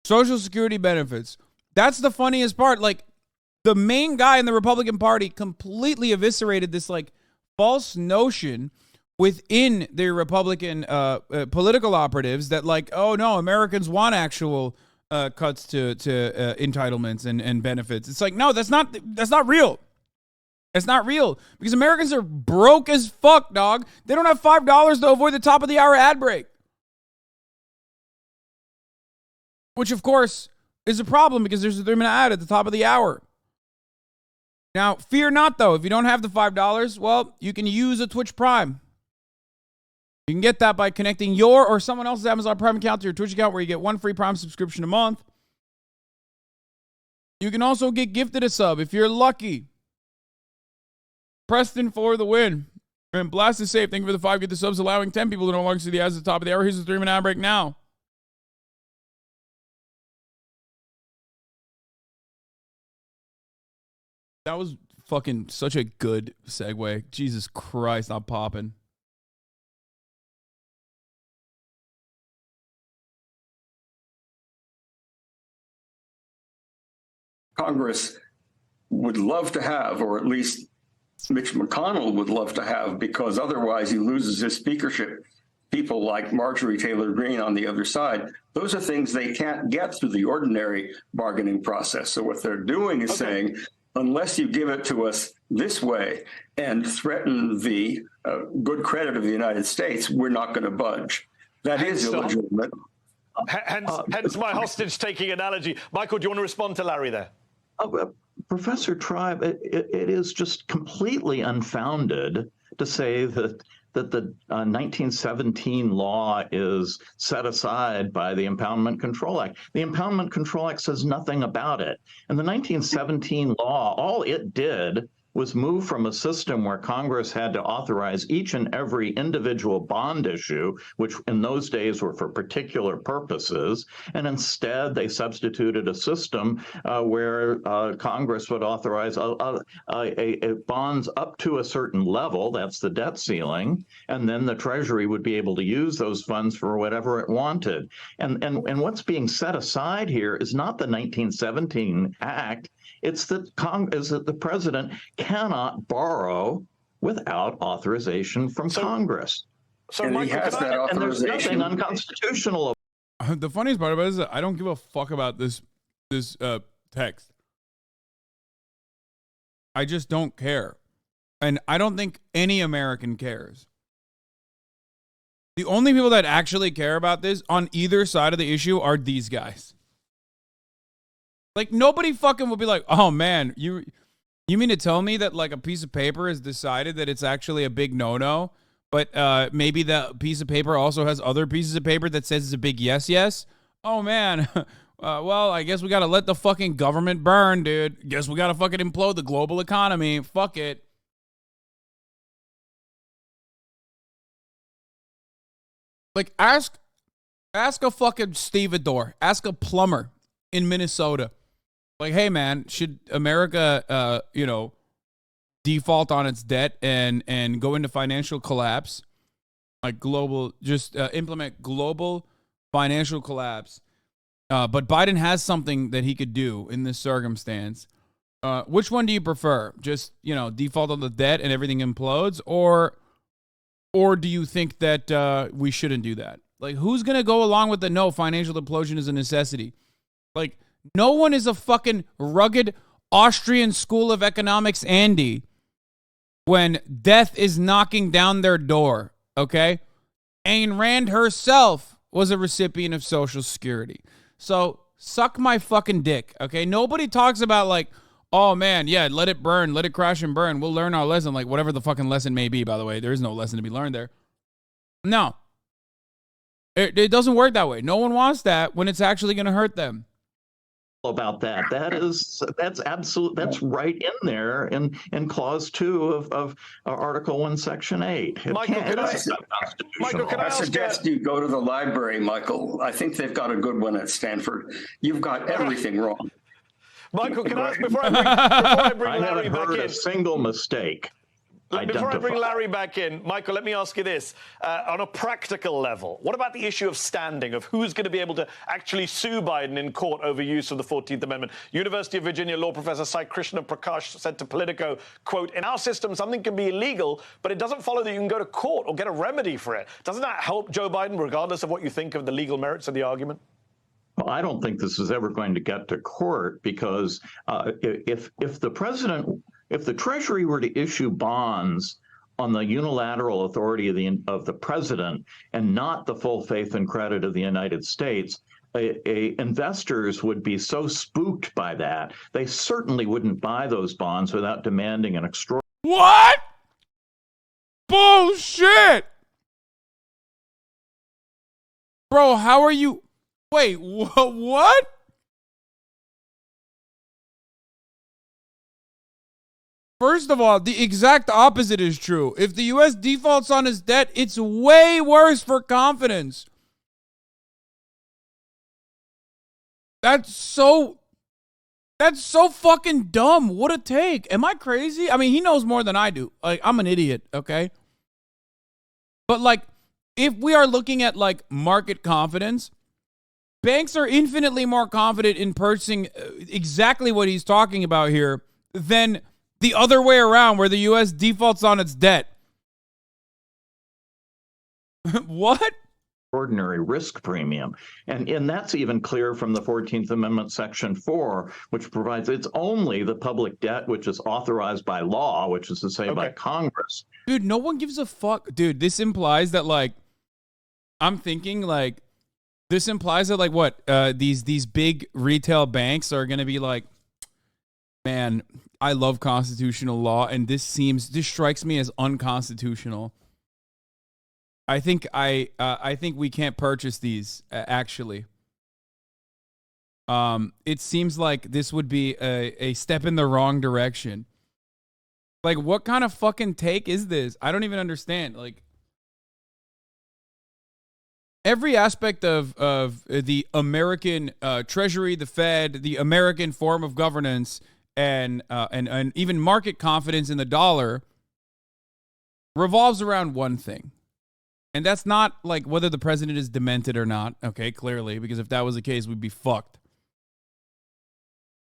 Social Security benefits. That's the funniest part. Like, the main guy in the Republican Party completely eviscerated this, like, false notion within the Republican political operatives that, like, oh, no, Americans want actual cuts to entitlements and benefits. It's like, no, that's not real. It's not real because Americans are broke as fuck, dog. They don't have $5 to avoid the top of the hour ad break. Which, of course, is a problem because there's a 3-minute ad at the top of the hour. Now, fear not, though. If you don't have the $5, well, you can use a Twitch Prime. You can get that by connecting your or someone else's Amazon Prime account to your Twitch account where you get 1 free Prime subscription a month. You can also get gifted a sub if you're lucky. Preston for the win. And Blast is safe. Thank you for the 5 get the subs, allowing 10 people to no longer see the ads at the top of the hour. Here's the 3-minute ad break now. That was fucking such a good segue. Jesus Christ, I'm popping. Congress would love to have, or at least Mitch McConnell would love to have, because otherwise he loses his speakership. People like Marjorie Taylor Greene on the other side, those are things they can't get through the ordinary bargaining process. So what they're doing is saying, unless you give it to us this way and threaten the good credit of the United States, we're not going to budge. That is illegitimate. Hence my hostage-taking analogy. Michael, do you want to respond to Larry there? Professor Tribe, it is just completely unfounded to say that the 1917 law is set aside by the Impoundment Control Act. The Impoundment Control Act says nothing about it. And the 1917 law, all it did was move from a system where Congress had to authorize each and every individual bond issue, which in those days were for particular purposes, and instead they substituted a system where Congress would authorize bonds up to a certain level, that's the debt ceiling, and then the Treasury would be able to use those funds for whatever it wanted. And what's being set aside here is not the 1917 Act, it's that the president cannot borrow without authorization from Congress. So and Michael, he has that authorization. And there's nothing unconstitutional. The funniest part about it is that I don't give a fuck about this text. I just don't care. And I don't think any American cares. The only people that actually care about this on either side of the issue are these guys. Like, nobody fucking will be like, oh, man, you mean to tell me that, like, a piece of paper has decided that it's actually a big no-no, but maybe the piece of paper also has other pieces of paper that says it's a big yes? Oh, man. Well, I guess we got to let the fucking government burn, dude. Guess we got to fucking implode the global economy. Fuck it. Like, ask a fucking stevedore. Ask a plumber in Minnesota. Like, hey, man, should America, default on its debt and go into financial collapse? Like implement global financial collapse. But Biden has something that he could do in this circumstance. Which one do you prefer? Just, default on the debt and everything implodes? Or do you think that we shouldn't do that? Like, who's going to go along with the no, financial implosion is a necessity? Like, no one is a fucking rugged Austrian school of economics Andy when death is knocking down their door, okay? Ayn Rand herself was a recipient of Social Security. So suck my fucking dick, okay? Nobody talks about like, oh man, yeah, let it burn, let it crash and burn. We'll learn our lesson, like whatever the fucking lesson may be, by the way. There is no lesson to be learned there. No. It doesn't work that way. No one wants that when it's actually going to hurt them. About that. That's absolute. That's right in there in clause 2 of Article 1, Section 8. Michael, can I suggest you go to the library, Michael? I think they've got a good one at Stanford. You've got everything wrong. Michael, can I ask before I bring Larry back in? I haven't heard a single mistake. Before I bring Larry back in, Michael, let me ask you this. On a practical level, what about the issue of standing, of who's going to be able to actually sue Biden in court over use of the 14th Amendment? University of Virginia law professor Sai Krishna Prakash said to Politico, quote, in our system, something can be illegal, but it doesn't follow that you can go to court or get a remedy for it. Doesn't that help Joe Biden, regardless of what you think of the legal merits of the argument? Well, I don't think this is ever going to get to court because if the Treasury were to issue bonds on the unilateral authority of the president and not the full faith and credit of the United States, investors would be so spooked by that, they certainly wouldn't buy those bonds without demanding an extraordinary. What? Bullshit! Bro, how are you? Wait, what? First of all, the exact opposite is true. If the U.S. defaults on its debt, it's way worse for confidence. That's so fucking dumb. What a take. Am I crazy? I mean, he knows more than I do. Like, I'm an idiot, okay? But, like, if we are looking at, like, market confidence, banks are infinitely more confident in purchasing exactly what he's talking about here than the other way around, where the U.S. defaults on its debt. What? Ordinary risk premium. And that's even clear from the 14th Amendment, Section 4, which provides it's only the public debt which is authorized by law, which is to say by Congress. Dude, no one gives a fuck. Dude, this implies that, like, I'm thinking, like, this implies that, like, what? These big retail banks are going to be like, man, I love constitutional law, and this strikes me as unconstitutional. I think we can't purchase these, actually. It seems like this would be a step in the wrong direction. Like, what kind of fucking take is this? I don't even understand. Like, every aspect of the American Treasury, the Fed, the American form of governance, and even market confidence in the dollar revolves around one thing. And that's not like whether the president is demented or not. Okay, clearly, because if that was the case, we'd be fucked.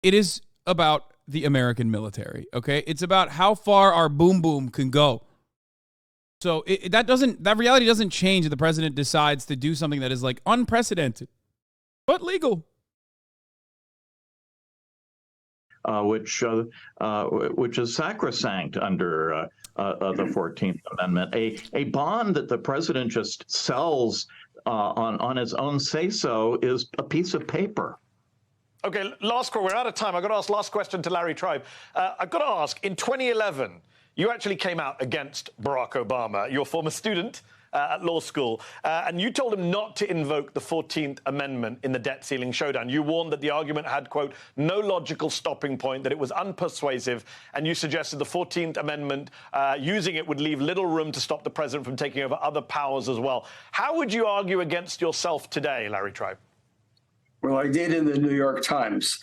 It is about the American military, okay? It's about how far our boom boom can go. So that reality doesn't change if the president decides to do something that is like unprecedented, but legal. Which is sacrosanct under the 14th Amendment. A bond that the president just sells on his own say-so is a piece of paper. Okay, we're out of time. I've got to ask last question to Larry Tribe. I've got to ask, in 2011, you actually came out against Barack Obama, your former student at law school, and you told him not to invoke the 14th Amendment in the debt ceiling showdown. You warned that the argument had, quote, no logical stopping point, that it was unpersuasive, and you suggested the 14th Amendment, using it would leave little room to stop the president from taking over other powers as well. How would you argue against yourself today, Larry Tribe? Well, I did in the New York Times.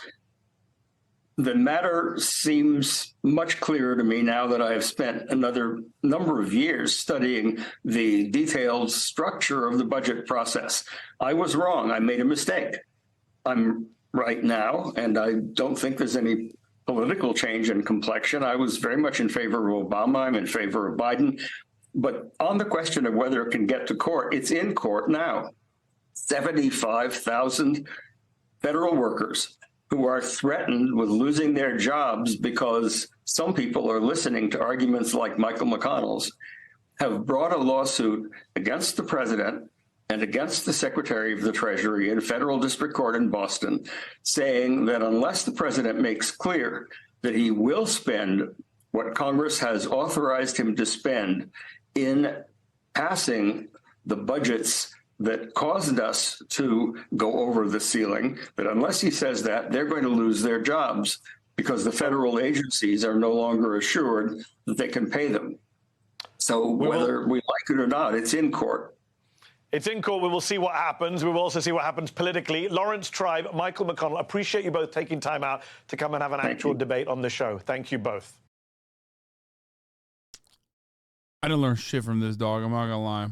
The matter seems much clearer to me now that I have spent another number of years studying the detailed structure of the budget process. I was wrong. I made a mistake. I'm right now, and I don't think there's any political change in complexion. I was very much in favor of Obama. I'm in favor of Biden. But on the question of whether it can get to court, it's in court now. 75,000 federal workers who are threatened with losing their jobs because some people are listening to arguments like Michael McConnell's, have brought a lawsuit against the president and against the Secretary of the Treasury in a federal district court in Boston, saying that unless the president makes clear that he will spend what Congress has authorized him to spend in passing the budgets that caused us to go over the ceiling, that unless he says that, they're going to lose their jobs because the federal agencies are no longer assured that they can pay them. So whether we like it or not, it's in court. It's in court. We will see what happens. We will also see what happens politically. Lawrence Tribe, Michael McConnell, appreciate you both taking time out to come and have an actual debate on the show. Thank you both. I didn't learn shit from this dog. I'm not gonna lie.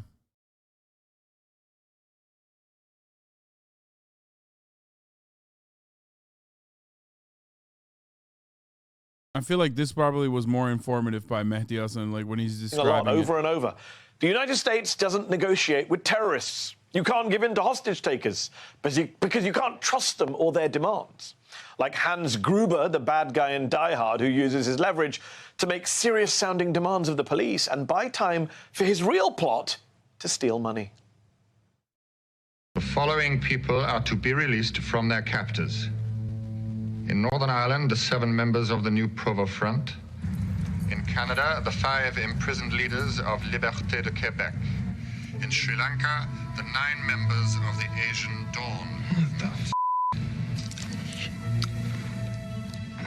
I feel like this probably was more informative by Mehdi Hasan, like when he's describing a lot, over and over. The United States doesn't negotiate with terrorists. You can't give in to hostage takers because you can't trust them or their demands. Like Hans Gruber, the bad guy in Die Hard, who uses his leverage to make serious-sounding demands of the police and buy time for his real plot to steal money. The following people are to be released from their captors. In Northern Ireland, the 7 members of the New Provo Front. In Canada, the 5 imprisoned leaders of Liberté de Québec. In Sri Lanka, the 9 members of the Asian Dawn.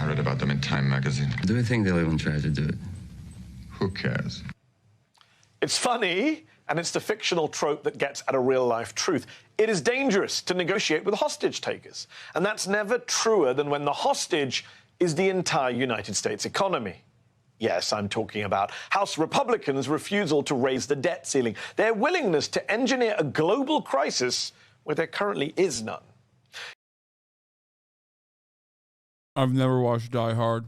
I read about them in Time magazine. Do you think they'll even try to do it? Who cares? It's funny, and it's the fictional trope that gets at a real-life truth. It is dangerous to negotiate with hostage takers, and that's never truer than when the hostage is the entire United States economy. Yes, I'm talking about House Republicans' refusal to raise the debt ceiling, their willingness to engineer a global crisis where there currently is none. I've never watched Die Hard.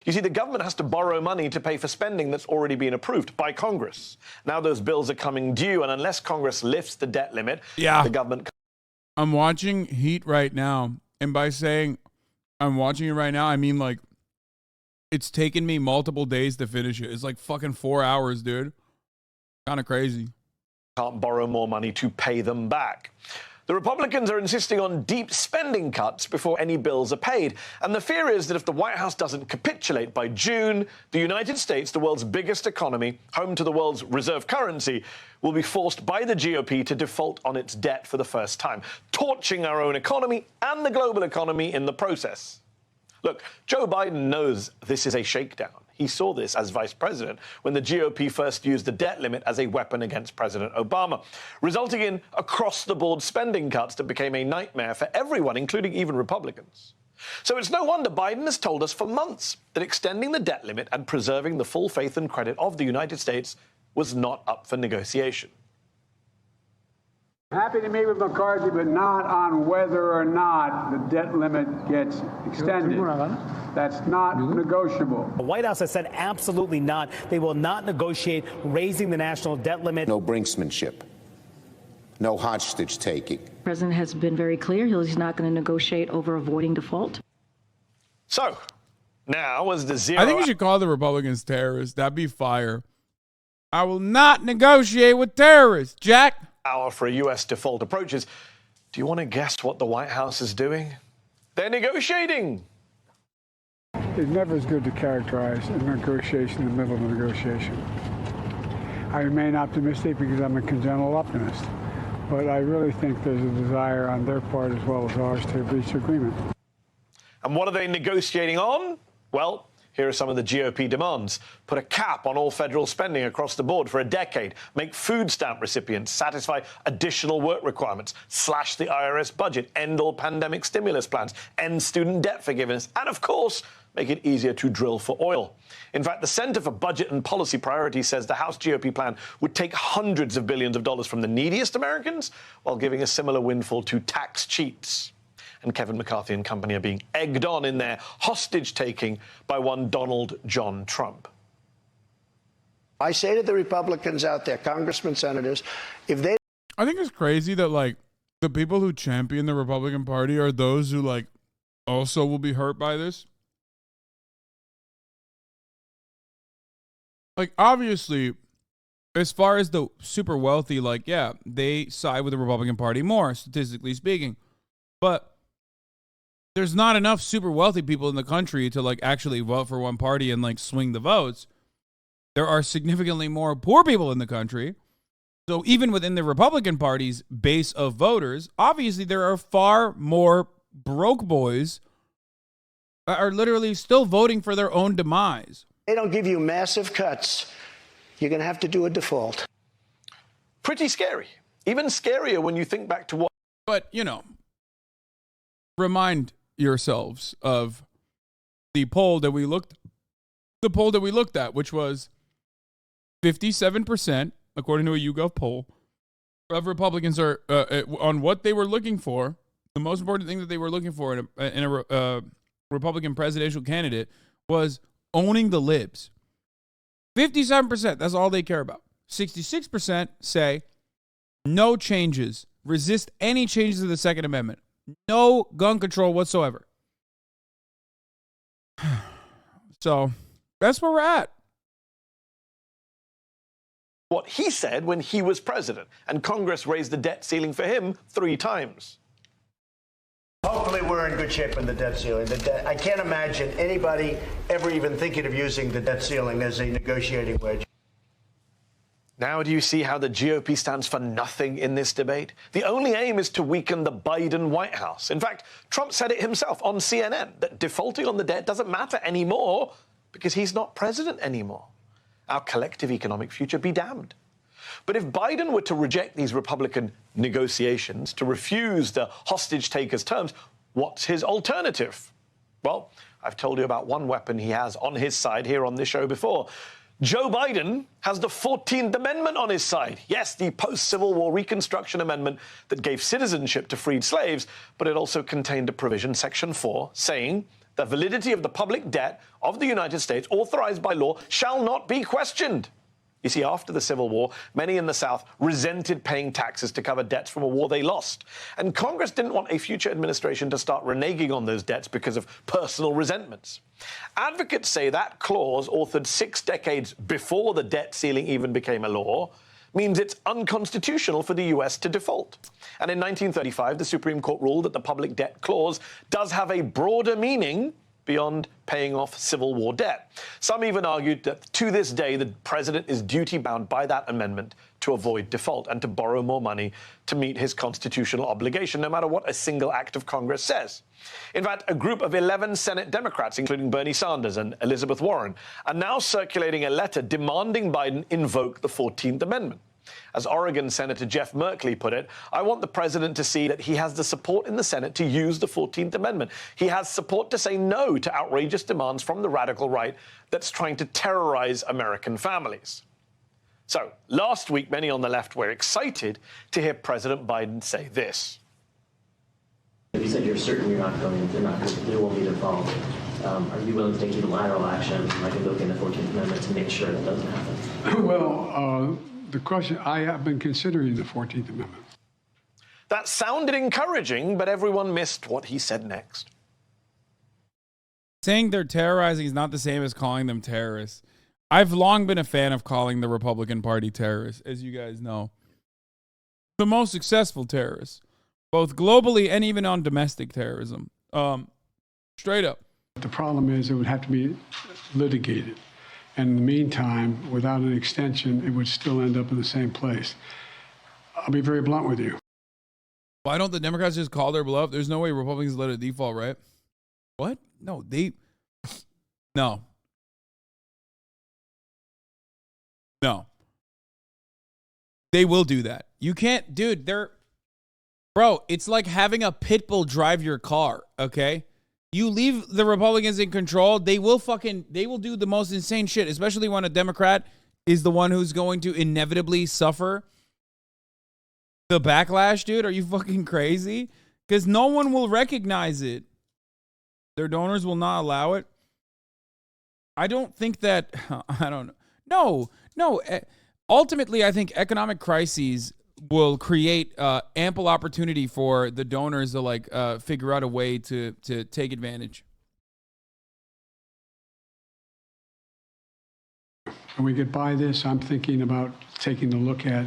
You see, the government has to borrow money to pay for spending that's already been approved by Congress. Now those bills are coming due, and unless Congress lifts the debt limit, the government... I'm watching Heat right now, and by saying I'm watching it right now, I mean, like, it's taken me multiple days to finish it. It's like fucking 4 hours, dude. Kind of crazy. Can't borrow more money to pay them back. The Republicans are insisting on deep spending cuts before any bills are paid. And the fear is that if the White House doesn't capitulate by June, the United States, the world's biggest economy, home to the world's reserve currency, will be forced by the GOP to default on its debt for the first time, torching our own economy and the global economy in the process. Look, Joe Biden knows this is a shakedown. He saw this as vice president when the GOP first used the debt limit as a weapon against President Obama, resulting in across-the-board spending cuts that became a nightmare for everyone, including even Republicans. So it's no wonder Biden has told us for months that extending the debt limit and preserving the full faith and credit of the United States was not up for negotiation. Happy to meet with McCarthy, but not on whether or not the debt limit gets extended. That's not negotiable. The White House has said absolutely not. They will not negotiate raising the national debt limit. No brinksmanship. No hostage taking. The president has been very clear. He's not going to negotiate over avoiding default. So, now as the zero... I think you should call the Republicans terrorists. That'd be fire. I will not negotiate with terrorists, Jack. Hour for a U.S. default approaches. Do you want to guess what the White House is doing? They're negotiating. It's never as good to characterize a negotiation in the middle of a negotiation. I remain optimistic because I'm a congenital optimist, but I really think there's a desire on their part as well as ours to reach agreement. And what are they negotiating on? Well, here are some of the GOP demands. Put a cap on all federal spending across the board for a decade. Make food stamp recipients satisfy additional work requirements. Slash the IRS budget. End all pandemic stimulus plans. End student debt forgiveness. And, of course, make it easier to drill for oil. In fact, the Center for Budget and Policy Priorities says the House GOP plan would take hundreds of billions of dollars from the neediest Americans while giving a similar windfall to tax cheats. And Kevin McCarthy and company are being egged on in their hostage-taking by one Donald John Trump. I say to the Republicans out there, congressmen, senators, if they... I think it's crazy that, like, the people who champion the Republican Party are those who, like, also will be hurt by this. Like, obviously, as far as the super wealthy, like, yeah, they side with the Republican Party more, statistically speaking. But there's not enough super wealthy people in the country to, like, actually vote for one party and, like, swing the votes. There are significantly more poor people in the country. So even within the Republican Party's base of voters, obviously there are far more broke boys that are literally still voting for their own demise. They don't give you massive cuts, you're going to have to do a default. Pretty scary. Even scarier when you think back to what... But, you know, remind yourselves of the poll that we looked at, which was 57%, according to a YouGov poll, of Republicans are on what they were looking for. The most important thing that they were looking for in a Republican presidential candidate was owning the libs. 57%, that's all they care about. 66% say no changes, resist any changes to the Second Amendment, no gun control whatsoever. So that's where we're at. What he said when he was president, and Congress raised the debt ceiling for him 3 times. Hopefully we're in good shape on the debt ceiling. I can't imagine anybody ever even thinking of using the debt ceiling as a negotiating wedge. Now do you see how the GOP stands for nothing in this debate? The only aim is to weaken the Biden White House. In fact, Trump said it himself on CNN that defaulting on the debt doesn't matter anymore because he's not president anymore. Our collective economic future be damned. But if Biden were to reject these Republican negotiations, to refuse the hostage takers' terms, what's his alternative? Well, I've told you about one weapon he has on his side here on this show before. Joe Biden has the 14th Amendment on his side. Yes, the post-Civil War Reconstruction Amendment that gave citizenship to freed slaves, but it also contained a provision, Section 4, saying the validity of the public debt of the United States authorized by law shall not be questioned. You see, after the Civil War, many in the South resented paying taxes to cover debts from a war they lost. And Congress didn't want a future administration to start reneging on those debts because of personal resentments. Advocates say that clause, authored 6 decades before the debt ceiling even became a law, means it's unconstitutional for the U.S. to default. And in 1935, the Supreme Court ruled that the public debt clause does have a broader meaning beyond paying off Civil War debt. Some even argued that to this day, the president is duty-bound by that amendment to avoid default and to borrow more money to meet his constitutional obligation, no matter what a single act of Congress says. In fact, a group of 11 Senate Democrats, including Bernie Sanders and Elizabeth Warren, are now circulating a letter demanding Biden invoke the 14th Amendment. As Oregon Senator Jeff Merkley put it, I want the president to see that he has the support in the Senate to use the 14th Amendment. He has support to say no to outrageous demands from the radical right that's trying to terrorize American families. So, last week, many on the left were excited to hear President Biden say this. You said you're certain you're not going to, there won't be default. Are you willing to take unilateral action, like invoking the 14th Amendment, to make sure that doesn't happen? Well, the question, I have been considering the 14th Amendment. That sounded encouraging, but everyone missed what he said next. Saying they're terrorizing is not the same as calling them terrorists. I've long been a fan of calling the Republican Party terrorists, as you guys know. The most successful terrorists, both globally and even on domestic terrorism. Straight up. The problem is it would have to be litigated. And in the meantime, without an extension, it would still end up in the same place. I'll be very blunt with you. Why don't the Democrats just call their bluff? There's no way Republicans let it default, right? What? No, No. No. They will do that. You can't, dude, bro, it's like having a pit bull drive your car, okay? You leave the Republicans in control, they will do the most insane shit, especially when a Democrat is the one who's going to inevitably suffer the backlash, dude. Are you fucking crazy? Because no one will recognize it. Their donors will not allow it. I don't think that, I don't know. No. Ultimately, I think economic crises will create ample opportunity for the donors to figure out a way to take advantage. When we get by this, I'm thinking about taking a look at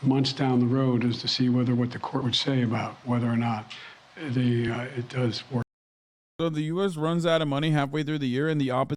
months down the road as to see what the court would say about whether or not it does work. So the U.S. runs out of money halfway through the year, and the opposite